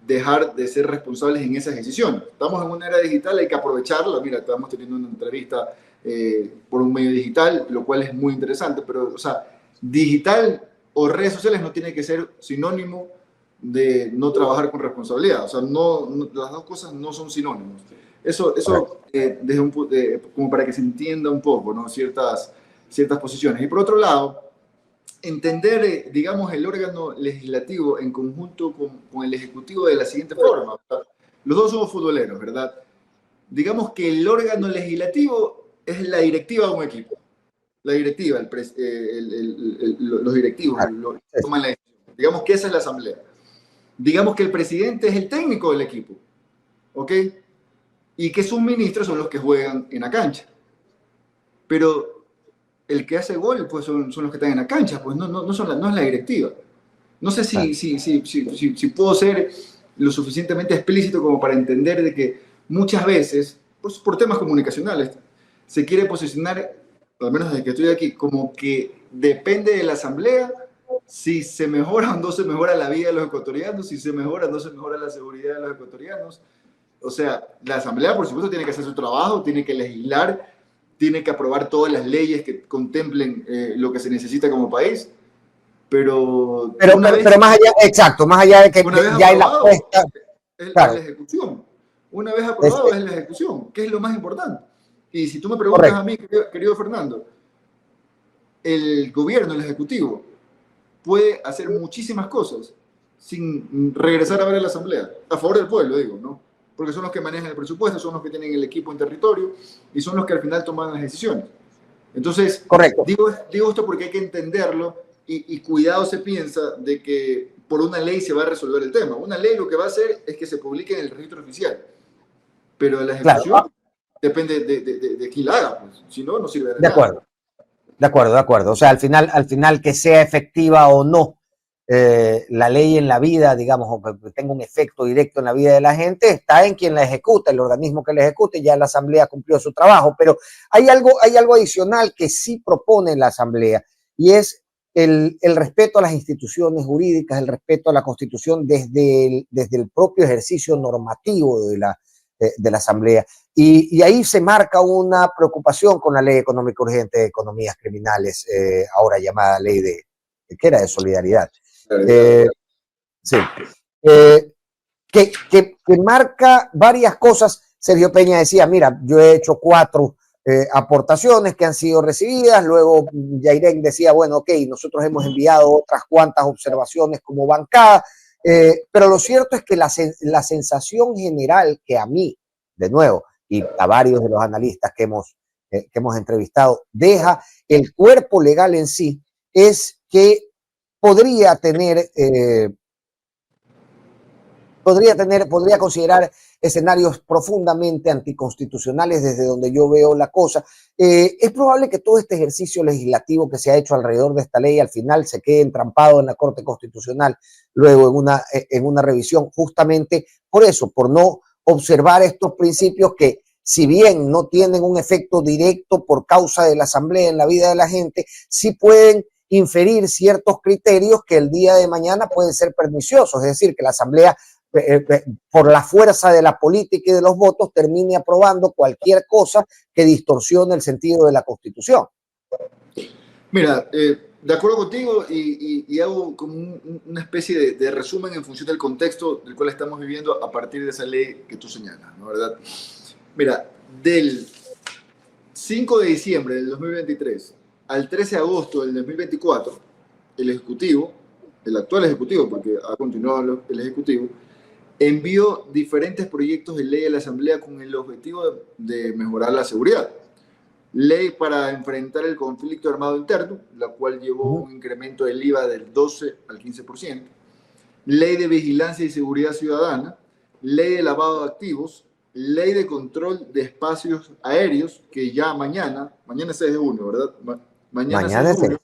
dejar de ser responsables en esas decisiones. Estamos en una era digital, hay que aprovecharla. Mira, estamos teniendo una entrevista por un medio digital, lo cual es muy interesante, pero, o sea, digital o redes sociales no tiene que ser sinónimo de no trabajar con responsabilidad. O sea, las dos cosas no son sinónimos. Eso como para que se entienda un poco, ¿no? Ciertas posiciones. Y por otro lado, entender, digamos, el órgano legislativo en conjunto con el ejecutivo de la siguiente forma. Los dos somos futboleros, ¿verdad? Digamos que el órgano legislativo es la directiva de un equipo. La directiva, los directivos toman la decisión. Digamos que esa es la asamblea. Digamos que el presidente es el técnico del equipo, ¿ok? Y que sus ministros son los que juegan en la cancha. Pero el que hace gol, pues son los que están en la cancha, pues no es la directiva. No sé si puedo ser lo suficientemente explícito como para entender de que muchas veces, pues, por temas comunicacionales, se quiere posicionar, al menos desde que estoy aquí, como que depende de la asamblea si se mejora o no se mejora la vida de los ecuatorianos, si se mejora o no se mejora la seguridad de los ecuatorianos. O sea, la asamblea, por supuesto, tiene que hacer su trabajo, tiene que legislar, tiene que aprobar todas las leyes que contemplen lo que se necesita como país, pero más allá, exacto, más allá de que ya hay la puesta. Es la ejecución. Una vez aprobado es la ejecución, que es lo más importante. Y si tú me preguntas a mí, querido Fernando, el gobierno, el ejecutivo, puede hacer muchísimas cosas sin regresar a ver a la asamblea, a favor del pueblo, digo, ¿no? Porque son los que manejan el presupuesto, son los que tienen el equipo en territorio y son los que al final toman las decisiones. Entonces, digo esto porque hay que entenderlo y cuidado se piensa de que por una ley se va a resolver el tema. Una ley lo que va a hacer es que se publique en el registro oficial, pero la ejecución depende de quién la haga, pues. Si no, no sirve de nada. De acuerdo. O sea, al final que sea efectiva o no la ley en la vida, digamos, o que tenga un efecto directo en la vida de la gente, está en quien la ejecuta, el organismo que la ejecute. Ya la asamblea cumplió su trabajo, pero hay algo adicional que sí propone la asamblea, y es el respeto a las instituciones jurídicas, el respeto a la Constitución desde el propio ejercicio normativo de la asamblea. Y ahí se marca una preocupación con la ley económica urgente de economías criminales, ahora llamada ley que era de solidaridad. Sí. Que marca varias cosas. Sergio Peña decía, mira, yo he hecho 4 aportaciones que han sido recibidas. Luego Yairén decía, bueno, ok, nosotros hemos enviado otras cuantas observaciones como bancada, pero lo cierto es que la sensación general que a mí, de nuevo, y a varios de los analistas que hemos entrevistado, deja el cuerpo legal en sí, es que podría considerar escenarios profundamente anticonstitucionales desde donde yo veo la cosa. Es probable que todo este ejercicio legislativo que se ha hecho alrededor de esta ley al final se quede entrampado en la Corte Constitucional, luego en una revisión, justamente por eso, por no observar estos principios que si bien no tienen un efecto directo por causa de la asamblea en la vida de la gente, sí pueden inferir ciertos criterios que el día de mañana pueden ser perniciosos, es decir, que la asamblea por la fuerza de la política y de los votos termine aprobando cualquier cosa que distorsione el sentido de la Constitución. Mira, de acuerdo contigo y hago como una especie de resumen en función del contexto del cual estamos viviendo a partir de esa ley que tú señalas, ¿no? ¿Verdad? Mira, del 5 de diciembre del 2023 al 13 de agosto del 2024, el Ejecutivo, el actual Ejecutivo, porque ha continuado el Ejecutivo, envió diferentes proyectos de ley a la Asamblea con el objetivo de mejorar la seguridad. Ley para enfrentar el conflicto armado interno, la cual llevó un incremento del IVA del 12 al 15%. Ley de vigilancia y seguridad ciudadana. Ley de lavado de activos. Ley de control de espacios aéreos, que ya mañana es 6 de junio, ¿verdad? Mañana 6 de junio,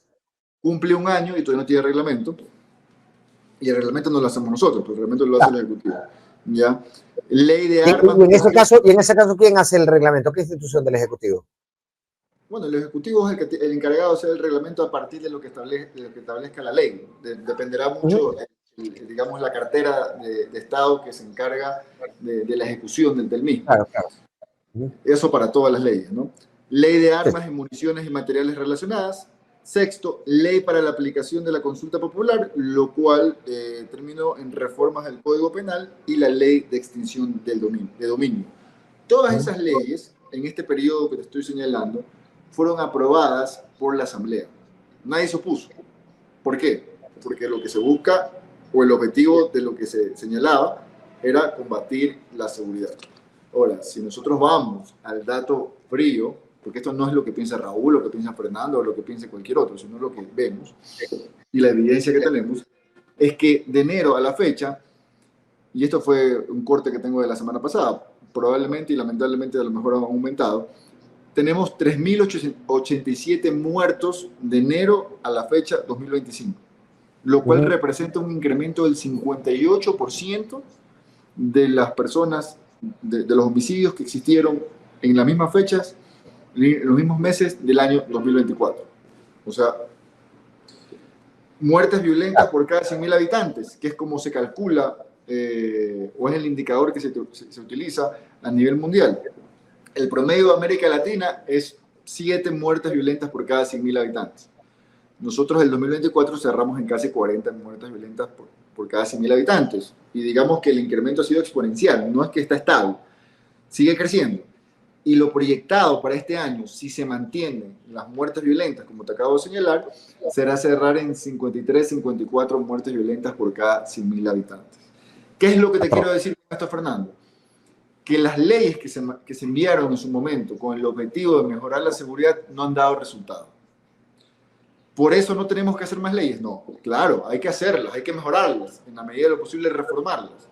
cumple un año y todavía no tiene reglamento. Y el reglamento no lo hacemos nosotros, el reglamento lo hace el Ejecutivo. ¿Ya? Ley de armas. Y en ese caso, ¿quién hace el reglamento? ¿Qué institución del Ejecutivo? Bueno, el Ejecutivo es el encargado de hacer el reglamento a partir de lo que establezca la ley. Dependerá mucho, digamos, la cartera de Estado que se encarga de la ejecución del mismo. Claro, claro. Eso para todas las leyes, ¿no? Ley de armas y municiones y materiales relacionadas. Sexto, ley para la aplicación de la consulta popular, lo cual terminó en reformas del Código Penal y la ley de extinción de dominio. Todas esas leyes, en este periodo que te estoy señalando, fueron aprobadas por la Asamblea. Nadie se opuso. ¿Por qué? Porque lo que se busca, o el objetivo de lo que se señalaba, era combatir la seguridad. Ahora, si nosotros vamos al dato frío, porque esto no es lo que piensa Raúl, lo que piensa Fernando, o lo que piensa cualquier otro, sino lo que vemos, y la evidencia que tenemos, es que de enero a la fecha, y esto fue un corte que tengo de la semana pasada, probablemente y lamentablemente a lo mejor han aumentado, tenemos 3.087 muertos de enero a la fecha 2025, lo cual representa un incremento del 58% de las personas, de los homicidios que existieron en las mismas fechas, en los mismos meses del año 2024. O sea, muertes violentas por cada 100.000 habitantes, que es como se calcula, o es el indicador que se utiliza a nivel mundial. El promedio de América Latina es 7 muertes violentas por cada 100.000 habitantes. Nosotros el 2024 cerramos en casi 40 muertes violentas por cada 100.000 habitantes. Y digamos que el incremento ha sido exponencial, no es que está estable, sigue creciendo. Y lo proyectado para este año, si se mantienen las muertes violentas, como te acabo de señalar, será cerrar en 53, 54 muertes violentas por cada 100.000 habitantes. ¿Qué es lo que te quiero decir con esto, Fernando? Que las leyes que se enviaron en su momento con el objetivo de mejorar la seguridad no han dado resultado. ¿Por eso no tenemos que hacer más leyes? No, claro, hay que hacerlas, hay que mejorarlas, en la medida de lo posible reformarlas.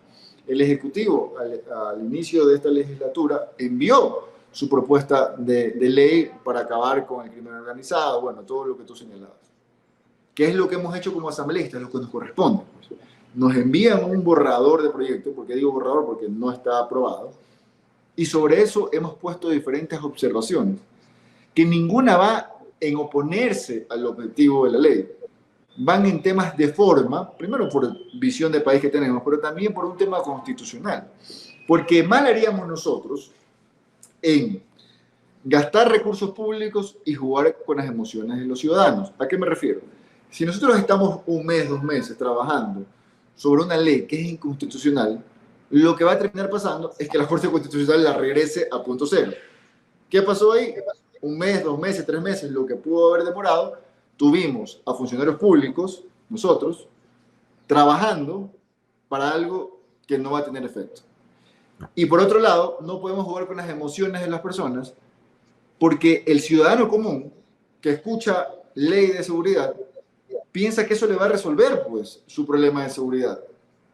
El Ejecutivo, al inicio de esta legislatura, envió su propuesta de ley para acabar con el crimen organizado, bueno, todo lo que tú señalabas. ¿Qué es lo que hemos hecho como asambleístas? Lo que nos corresponde. Nos envían un borrador de proyecto, ¿por qué digo borrador? Porque no está aprobado, y sobre eso hemos puesto diferentes observaciones, que ninguna va en oponerse al objetivo de la ley. Van en temas de forma, primero por visión de país que tenemos, pero también por un tema constitucional. Porque mal haríamos nosotros en gastar recursos públicos y jugar con las emociones de los ciudadanos. ¿A qué me refiero? Si nosotros estamos un mes, 2 meses trabajando sobre una ley que es inconstitucional, lo que va a terminar pasando es que la Corte Constitucional la regrese a punto cero. ¿Qué pasó ahí? 1 mes, 2 meses, 3 meses, lo que pudo haber demorado, tuvimos a funcionarios públicos, nosotros, trabajando para algo que no va a tener efecto. Y por otro lado, no podemos jugar con las emociones de las personas, porque el ciudadano común que escucha ley de seguridad piensa que eso le va a resolver, pues, su problema de seguridad.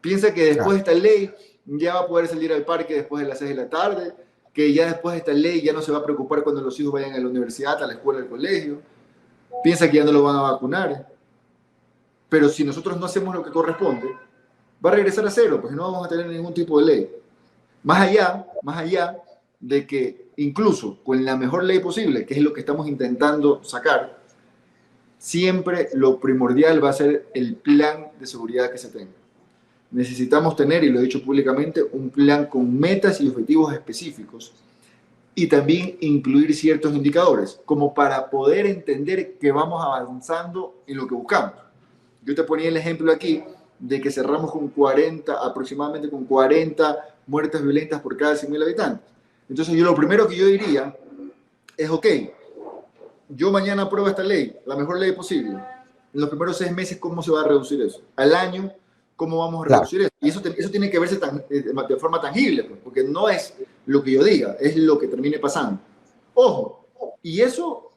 Piensa que después de esta ley ya va a poder salir al parque después de las 6 de la tarde, que ya después de esta ley ya no se va a preocupar cuando los hijos vayan a la universidad, a la escuela, al colegio. Piensa que ya no lo van a vacunar. Pero si nosotros no hacemos lo que corresponde, va a regresar a cero, pues no vamos a tener ningún tipo de ley. Más allá de que incluso con la mejor ley posible, que es lo que estamos intentando sacar, siempre lo primordial va a ser el plan de seguridad que se tenga. Necesitamos tener, y lo he dicho públicamente, un plan con metas y objetivos específicos y también incluir ciertos indicadores, como para poder entender que vamos avanzando en lo que buscamos. Yo te ponía el ejemplo aquí de que cerramos con 40, aproximadamente con 40 muertes violentas por cada 100.000 habitantes. Entonces, lo primero que yo diría es, ok, yo mañana apruebo esta ley, la mejor ley posible. En los primeros 6 meses, ¿cómo se va a reducir eso? Al año, ¿cómo vamos a reducir eso? Y eso tiene que verse de forma tangible, pues, porque no es lo que yo diga, es lo que termine pasando. Ojo, y eso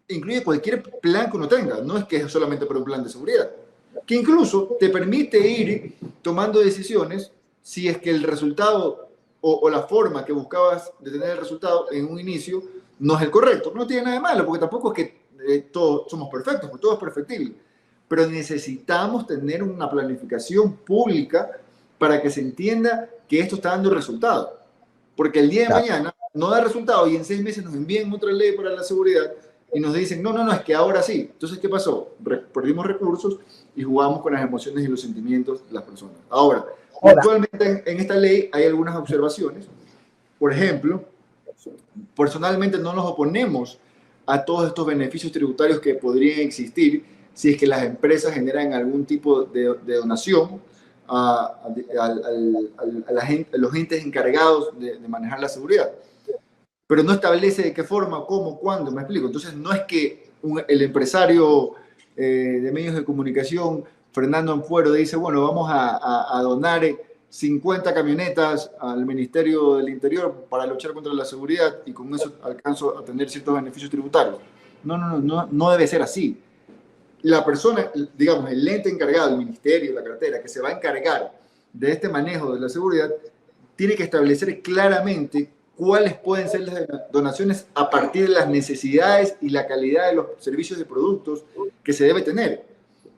incluye cualquier plan que uno tenga, no es que es solamente para un plan de seguridad, que incluso te permite ir tomando decisiones si es que el resultado o la forma que buscabas de tener el resultado en un inicio no es el correcto. No tiene nada de malo, porque tampoco es que todos somos perfectos, porque todo es perfectible. Pero necesitamos tener una planificación pública para que se entienda que esto está dando resultado. Porque el día de mañana no da resultado y en 6 meses nos envían otra ley para la seguridad y nos dicen, no, es que ahora sí. Entonces, ¿qué pasó? Perdimos recursos y jugamos con las emociones y los sentimientos de las personas. Ahora, actualmente en esta ley hay algunas observaciones. Por ejemplo, personalmente no nos oponemos a todos estos beneficios tributarios que podrían existir si es que las empresas generan algún tipo de donación a los entes encargados de manejar la seguridad. Pero no establece de qué forma, cómo, cuándo, me explico. Entonces no es que el empresario de medios de comunicación, Fernando Ampuero, dice, bueno, vamos a donar 50 camionetas al Ministerio del Interior para luchar contra la seguridad y con eso alcanzo a tener ciertos beneficios tributarios. No debe ser así. La persona, digamos, el ente encargado, el ministerio, la cartera, que se va a encargar de este manejo de la seguridad, tiene que establecer claramente cuáles pueden ser las donaciones a partir de las necesidades y la calidad de los servicios y productos que se debe tener.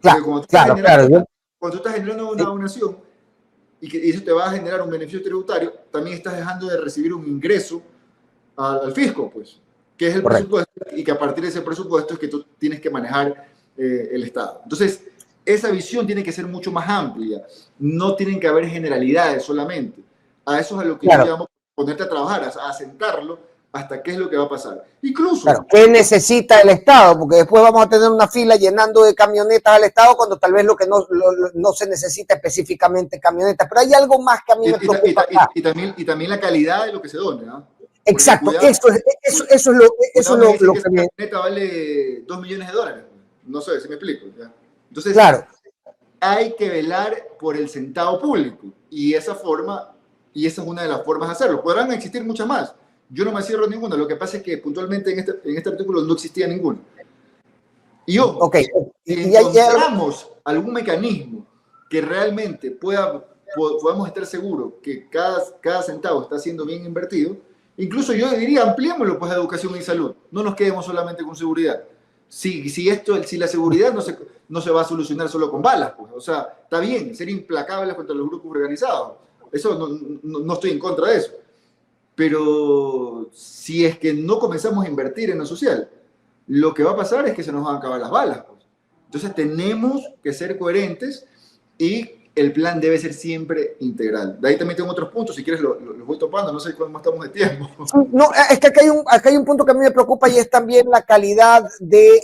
Claro, cuando tú estás generando una donación y eso te va a generar un beneficio tributario, también estás dejando de recibir un ingreso al fisco, pues, que es el presupuesto, y que a partir de ese presupuesto es que tú tienes que manejar el Estado. Entonces, esa visión tiene que ser mucho más amplia. No tienen que haber generalidades solamente. A eso es a lo que yo llamo ponerte a trabajar, a sentarlo hasta qué es lo que va a pasar. Incluso... ¿qué necesita el Estado? Porque después vamos a tener una fila llenando de camionetas al Estado cuando tal vez lo que no se necesita específicamente camionetas. Pero hay algo más que a mí me preocupa. Y también la calidad de lo que se done, ¿no? Exacto, eso es lo que esa camioneta vale $2 millones. No sé si me explico. ¿Ya? Entonces, hay que velar por el centavo público. Y esa es una de las formas de hacerlo. Podrán existir muchas más. Yo no me cierro ninguna. Lo que pasa es que puntualmente en este artículo no existía ninguna. Y ojo, si encontramos algún mecanismo que realmente podamos estar seguros que cada centavo está siendo bien invertido, incluso yo diría ampliémoslo pues a educación y salud. No nos quedemos solamente con seguridad. Si la seguridad no se va a solucionar solo con balas, pues. O sea, está bien ser implacables contra los grupos organizados. Eso no estoy en contra de eso. Pero si es que no comenzamos a invertir en lo social, lo que va a pasar es que se nos van a acabar las balas, pues. Entonces tenemos que ser coherentes y el plan debe ser siempre integral. De ahí también tengo otros puntos, si quieres los voy topando, no sé cuánto estamos de tiempo. No, es que acá hay un punto que a mí me preocupa y es también la calidad de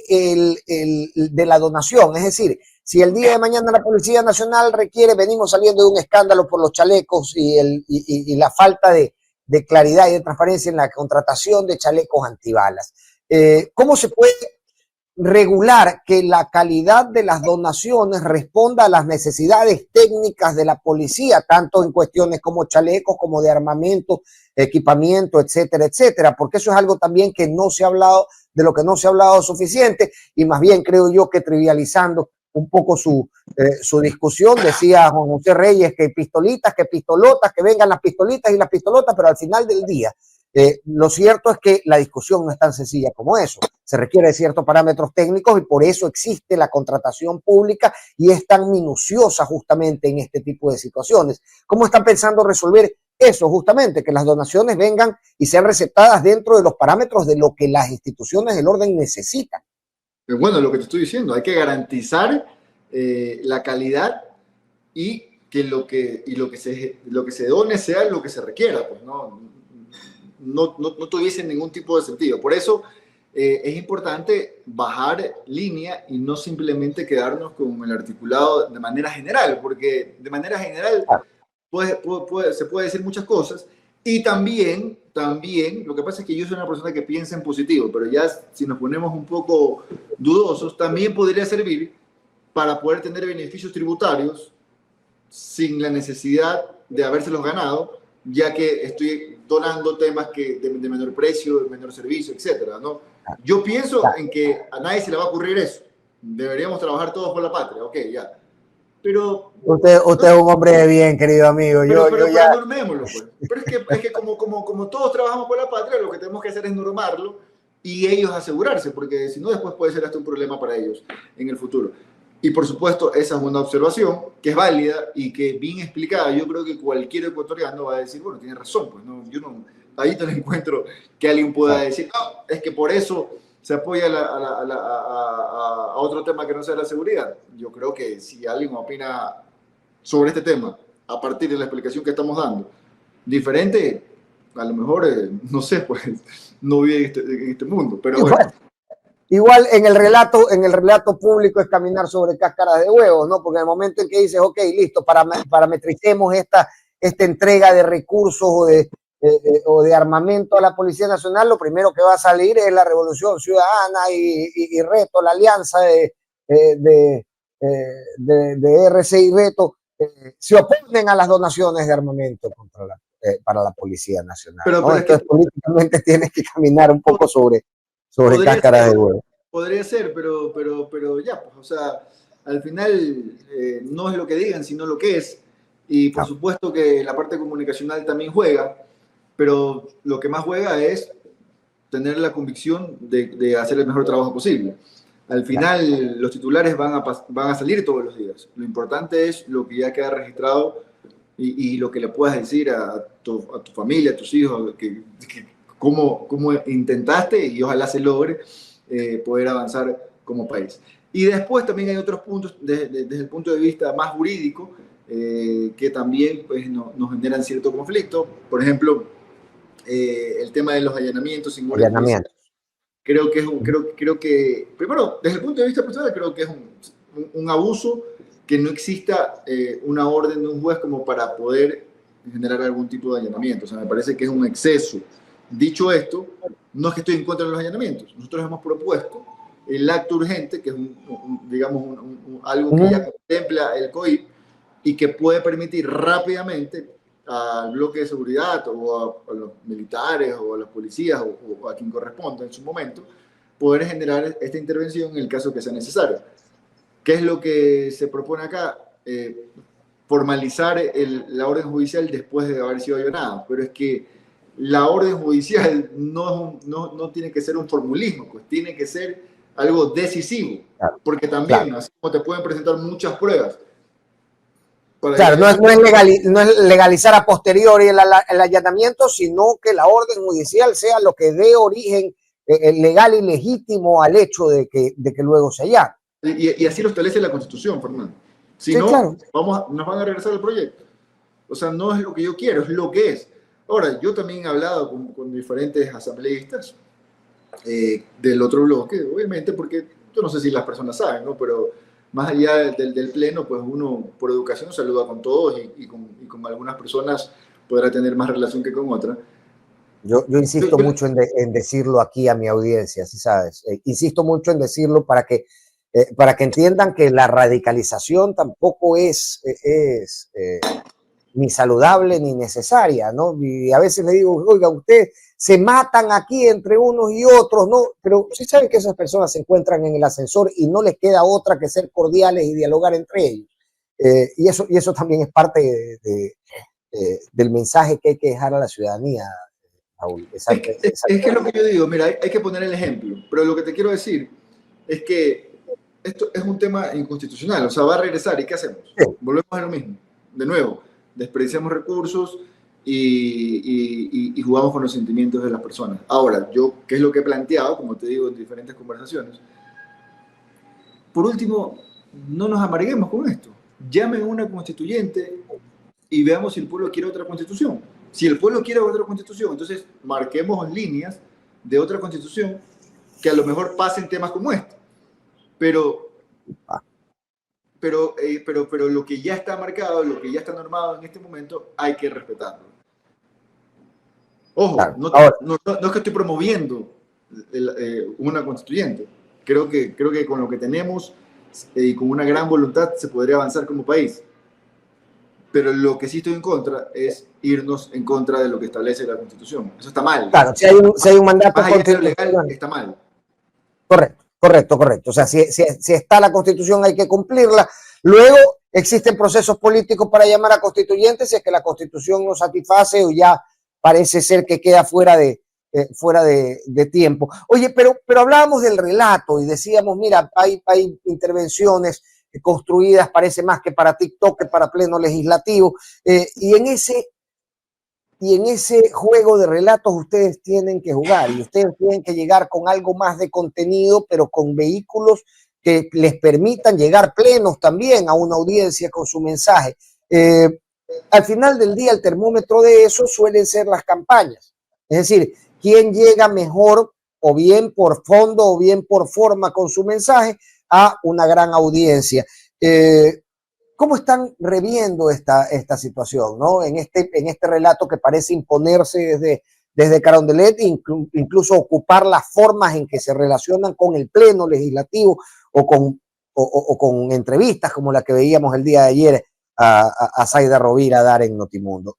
la donación. Es decir, si el día de mañana la Policía Nacional requiere, venimos saliendo de un escándalo por los chalecos y la falta de claridad y de transparencia en la contratación de chalecos antibalas. ¿Cómo se puede regular que la calidad de las donaciones responda a las necesidades técnicas de la policía, tanto en cuestiones como chalecos, como de armamento, equipamiento, etcétera, etcétera? Porque eso es algo también que no se ha hablado, de lo que no se ha hablado suficiente, y más bien creo yo que trivializando un poco su discusión, decía Juan José Reyes que pistolitas, que pistolotas, que vengan las pistolitas y las pistolotas, pero al final del día lo cierto es que la discusión no es tan sencilla como eso. Se requiere de ciertos parámetros técnicos y por eso existe la contratación pública y es tan minuciosa justamente en este tipo de situaciones. ¿Cómo están pensando resolver eso justamente, que las donaciones vengan y sean receptadas dentro de los parámetros de lo que las instituciones del orden necesitan. Bueno, lo que te estoy diciendo, hay que garantizar la calidad y que lo que se done sea lo que se requiera, pues no tuviese ningún tipo de sentido. Por eso es importante bajar línea y no simplemente quedarnos con el articulado de manera general, porque de manera general se puede decir muchas cosas. Y también, lo que pasa es que yo soy una persona que piensa en positivo, pero ya si nos ponemos un poco dudosos, también podría servir para poder tener beneficios tributarios sin la necesidad de habérselos ganado, ya que estoy donando temas de menor precio, de menor servicio, etcétera, ¿no? Yo pienso en que a nadie se le va a ocurrir eso. Deberíamos trabajar todos por la patria, ok, ya. Pero usted es un hombre de bien, querido amigo. Pero normémoslo, pues. Pero es que como todos trabajamos por la patria, lo que tenemos que hacer es normarlo y ellos asegurarse, porque si no, después puede ser hasta un problema para ellos en el futuro. Y por supuesto, esa es una observación que es válida y que bien explicada. Yo creo que cualquier ecuatoriano va a decir, bueno, tiene razón, pues no, yo no, ahí no encuentro que alguien pueda decir, no, es que por eso se apoya a otro tema que no sea la seguridad. Yo creo que si alguien opina sobre este tema, a partir de la explicación que estamos dando, diferente, a lo mejor, no sé, pues, no vive en este mundo, pero bueno. Igual en el relato público es caminar sobre cáscaras de huevos, ¿no? Porque en el momento en que dices, ok, listo, parametricemos esta entrega de recursos o de armamento a la Policía Nacional, lo primero que va a salir es la Revolución Ciudadana y Reto, la alianza de RC y Reto, se oponen a las donaciones de armamento para la Policía Nacional. Pero entonces políticamente tienes que caminar un poco sobre cáscaras de huevo. Podría ser, pero ya, pues, o sea, al final no es lo que digan, sino lo que es. Y por supuesto que la parte comunicacional también juega, pero lo que más juega es tener la convicción de hacer el mejor trabajo posible. Al final los titulares van a salir todos los días. Lo importante es lo que ya queda registrado y lo que le puedas decir a tu familia, a tus hijos, cómo intentaste y ojalá se logre poder avanzar como país. Y después también hay otros puntos desde el punto de vista más jurídico que también pues, nos generan cierto conflicto. Por ejemplo, el tema de los allanamientos sin orden judicial. Creo que, primero, desde el punto de vista personal, creo que es un abuso que no exista una orden de un juez como para poder generar algún tipo de allanamiento. O sea, me parece que es un exceso. Dicho esto, no es que estoy en contra de los allanamientos. Nosotros hemos propuesto el acto urgente, que es algo que ya contempla el COIP y que puede permitir rápidamente al bloque de seguridad o a los militares o a los policías o a quien corresponda en su momento, poder generar esta intervención en el caso que sea necesario. ¿Qué es lo que se propone acá? Formalizar la orden judicial después de haber sido allanado, pero es que la orden judicial no tiene que ser un formulismo, pues tiene que ser algo decisivo, porque también, así como te pueden presentar muchas pruebas. Claro, no es legalizar a posteriori el allanamiento, sino que la orden judicial sea lo que dé origen legal y legítimo al hecho de que luego se allane. Y así lo establece la Constitución, Fernando. Si sí, no, claro, nos van a regresar al proyecto. O sea, no es lo que yo quiero, es lo que es. Ahora, yo también he hablado con diferentes asambleístas del otro bloque, obviamente, porque yo no sé si las personas saben, ¿no? Pero más allá del pleno, pues uno por educación saluda con todos y con algunas personas podrá tener más relación que con otras. Yo insisto mucho en decirlo aquí a mi audiencia, ¿sí sabes? Insisto mucho en decirlo para que entiendan que la radicalización tampoco es ni saludable ni necesaria, ¿no? Y a veces le digo, oiga, ustedes se matan aquí entre unos y otros, ¿no? Pero sí saben que esas personas se encuentran en el ascensor y no les queda otra que ser cordiales y dialogar entre ellos. Y eso también es parte del mensaje que hay que dejar a la ciudadanía, Raúl. Es que es lo que yo digo, mira, hay que poner el ejemplo, pero lo que te quiero decir es que esto es un tema inconstitucional, o sea, va a regresar, ¿y qué hacemos? Sí. Volvemos a lo mismo, de nuevo, desperdiciamos recursos y jugamos con los sentimientos de las personas. Ahora, yo, ¿qué es lo que he planteado? Como te digo en diferentes conversaciones. Por último, no nos amarguemos con esto. Llamen a una constituyente y veamos si el pueblo quiere otra constitución. Si el pueblo quiere otra constitución, entonces marquemos líneas de otra constitución que a lo mejor pasen temas como este. Pero lo que ya está marcado, lo que ya está normado en este momento, hay que respetarlo. Ojo, Claro. no, Ahora, no, no, no es que estoy promoviendo una constituyente. Creo que con lo que tenemos y con una gran voluntad se podría avanzar como país. Pero lo que sí estoy en contra es irnos en contra de lo que establece la Constitución. Eso está mal. claro, si hay un mandato Más allá de lo legal, constitucional. está mal. Correcto, correcto, correcto. O sea, si está la Constitución hay que cumplirla. Luego existen procesos políticos para llamar a constituyentes si es que la Constitución no satisface o ya parece ser que queda fuera de tiempo. Oye, pero hablábamos del relato y decíamos, mira, hay intervenciones construidas, parece más que para TikTok que para pleno legislativo, y en ese juego de relatos ustedes tienen que jugar y ustedes tienen que llegar con algo más de contenido, pero con vehículos que les permitan llegar plenos también a una audiencia con su mensaje. Al final del día, el termómetro de eso suelen ser las campañas. Es decir, quién llega mejor o bien por fondo o bien por forma con su mensaje a una gran audiencia. ¿Cómo están reviendo esta situación, ¿no? En este relato que parece imponerse desde Carondelet, incluso ocupar las formas en que se relacionan con el pleno legislativo o con entrevistas como la que veíamos el día de ayer a Zaida Rovira dar en Notimundo.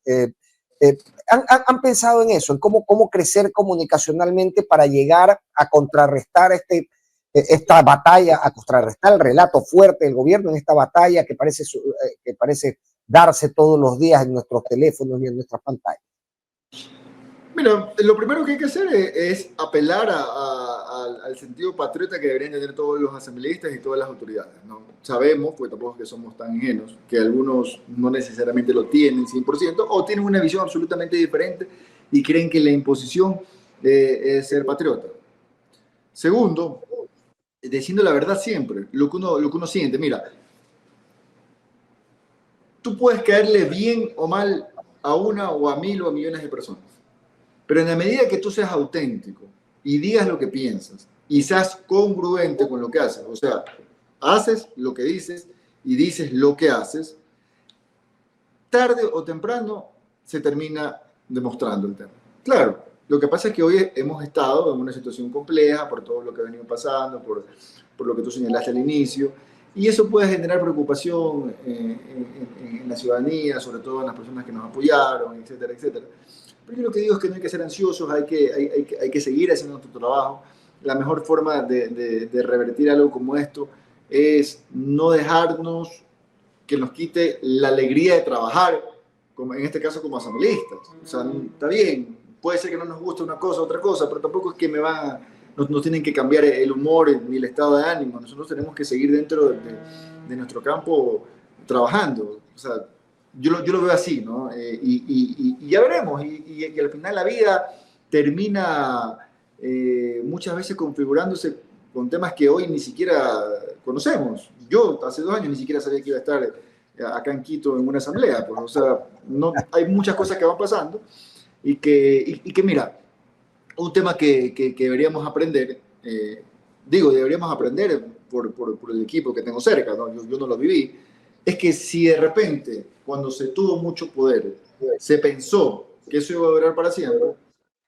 ¿Han pensado en eso, en cómo crecer comunicacionalmente para llegar a contrarrestar esta batalla, a contrarrestar el relato fuerte del gobierno en esta batalla que parece darse todos los días en nuestros teléfonos y en nuestras pantallas? Mira, lo primero que hay que hacer es apelar al sentido patriota que deberían tener todos los asambleístas y todas las autoridades, ¿no? Sabemos, pues tampoco es que somos tan ingenuos, que algunos no necesariamente lo tienen 100% o tienen una visión absolutamente diferente y creen que la imposición es ser patriota. Segundo, diciendo la verdad siempre, lo que uno siente. Mira, tú puedes caerle bien o mal a una o a 1000 o a millones de personas, pero en la medida que tú seas auténtico y digas lo que piensas y seas congruente con lo que haces, o sea, haces lo que dices y dices lo que haces, tarde o temprano se termina demostrando el tema. Claro, lo que pasa es que hoy hemos estado en una situación compleja por todo lo que ha venido pasando, por lo que tú señalaste al inicio, y eso puede generar preocupación en la ciudadanía, sobre todo en las personas que nos apoyaron, etcétera, etcétera. Pero yo lo que digo es que no hay que ser ansiosos, hay que seguir haciendo nuestro trabajo. La mejor forma de revertir algo como esto es no dejarnos que nos quite la alegría de trabajar, como en este caso como asambleístas. O sea, está bien, puede ser que no nos guste una cosa, otra cosa, pero tampoco es que nos tienen que cambiar el humor ni el estado de ánimo. Nosotros tenemos que seguir dentro de nuestro campo trabajando. O sea, yo lo veo así, ¿no? Y ya veremos. Y al final la vida termina muchas veces configurándose con temas que hoy ni siquiera conocemos. Yo hace 2 años ni siquiera sabía que iba a estar acá en Quito en una asamblea. Pues, o sea, no, hay muchas cosas que van pasando y que mira, un tema que deberíamos aprender, deberíamos aprender por el equipo que tengo cerca, ¿no? Yo no lo viví, es que si de repente, cuando se tuvo mucho poder, se pensó que eso iba a durar para siempre,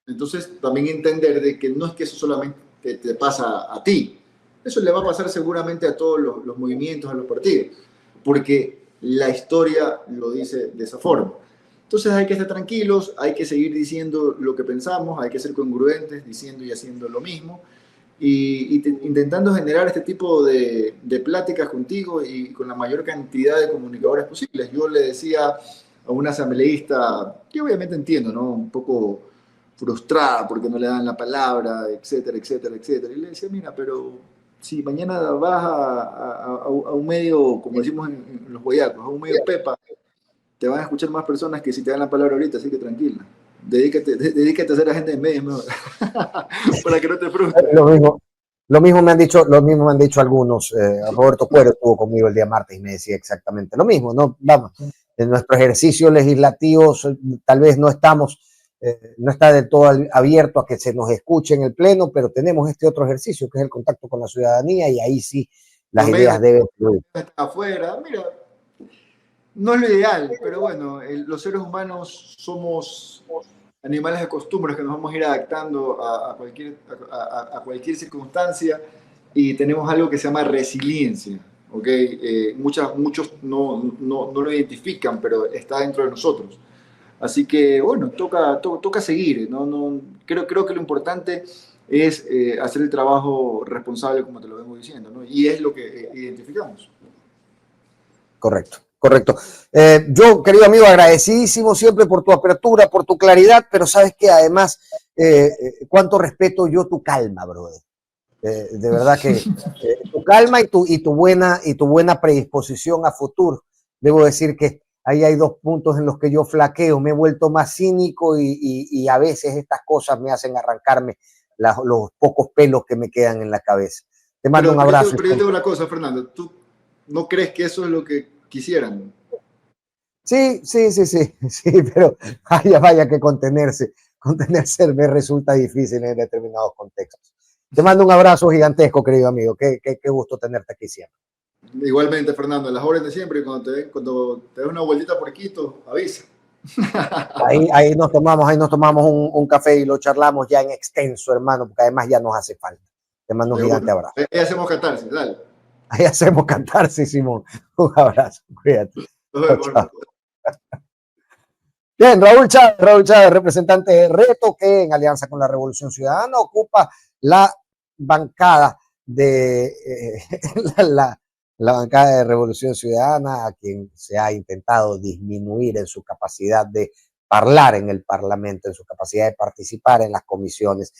entonces también entender de que no es que eso solamente te pasa a ti, eso le va a pasar seguramente a todos los movimientos, a los partidos, porque la historia lo dice de esa forma. Entonces hay que estar tranquilos, hay que seguir diciendo lo que pensamos, hay que ser congruentes, diciendo y haciendo lo mismo, intentando generar este tipo de pláticas contigo y con la mayor cantidad de comunicadores posibles. Yo le decía a una asambleísta, que obviamente entiendo, ¿no? Un poco frustrada porque no le dan la palabra, etcétera, etcétera, etcétera. Y le decía, mira, pero si mañana vas a un medio, como decimos en los guayacos, a un medio pepa, te van a escuchar más personas que si te dan la palabra ahorita, así que tranquila. Dedícate a ser agente de medios mejor, para que no te frustres. Lo mismo me han dicho algunos. Roberto Cuero estuvo conmigo el día martes y me decía exactamente lo mismo, ¿no? Vamos, en nuestro ejercicio legislativo tal vez no estamos, no está del todo abierto a que se nos escuche en el pleno, pero tenemos este otro ejercicio que es el contacto con la ciudadanía y ahí sí las Los medios ideas deben fluir. están afuera, mira, no es lo ideal, pero bueno, los seres humanos somos animales de costumbres que nos vamos a ir adaptando a cualquier circunstancia y tenemos algo que se llama resiliencia, ¿ok? Muchos no lo identifican, pero está dentro de nosotros. Así que, bueno, toca seguir, ¿no? Creo que lo importante es hacer el trabajo responsable, como te lo vengo diciendo, ¿no? Y es lo que identificamos. Correcto, correcto. Yo, querido amigo, agradecidísimo siempre por tu apertura, por tu claridad, pero sabes que además, cuánto respeto yo tu calma, brother. De verdad que tu calma y tu buena predisposición a futuro. Debo decir que ahí hay dos puntos en los que yo flaqueo, me he vuelto más cínico y a veces estas cosas me hacen arrancarme los pocos pelos que me quedan en la cabeza. Te mando un abrazo. Pero yo tengo una cosa, Fernando, ¿tú no crees que eso es lo que quisieran? Sí, pero vaya que contenerse me resulta difícil en determinados contextos. Te mando un abrazo gigantesco, querido amigo. Qué gusto tenerte aquí siempre. Igualmente, Fernando, las horas de siempre, cuando te des una vueltita por Quito, avisa. Ahí nos tomamos un café y lo charlamos ya en extenso, hermano, porque además ya nos hace falta. Te mando un gigante abrazo. Ahí hacemos catarsis, dale. Ahí hacemos catarsis, Simón. Un abrazo, cuídate. Chao. Bien, Raúl Chávez, representante de Reto, que en alianza con la Revolución Ciudadana ocupa la bancada de la bancada de Revolución Ciudadana, a quien se ha intentado disminuir en su capacidad de hablar en el Parlamento, en su capacidad de participar en las comisiones.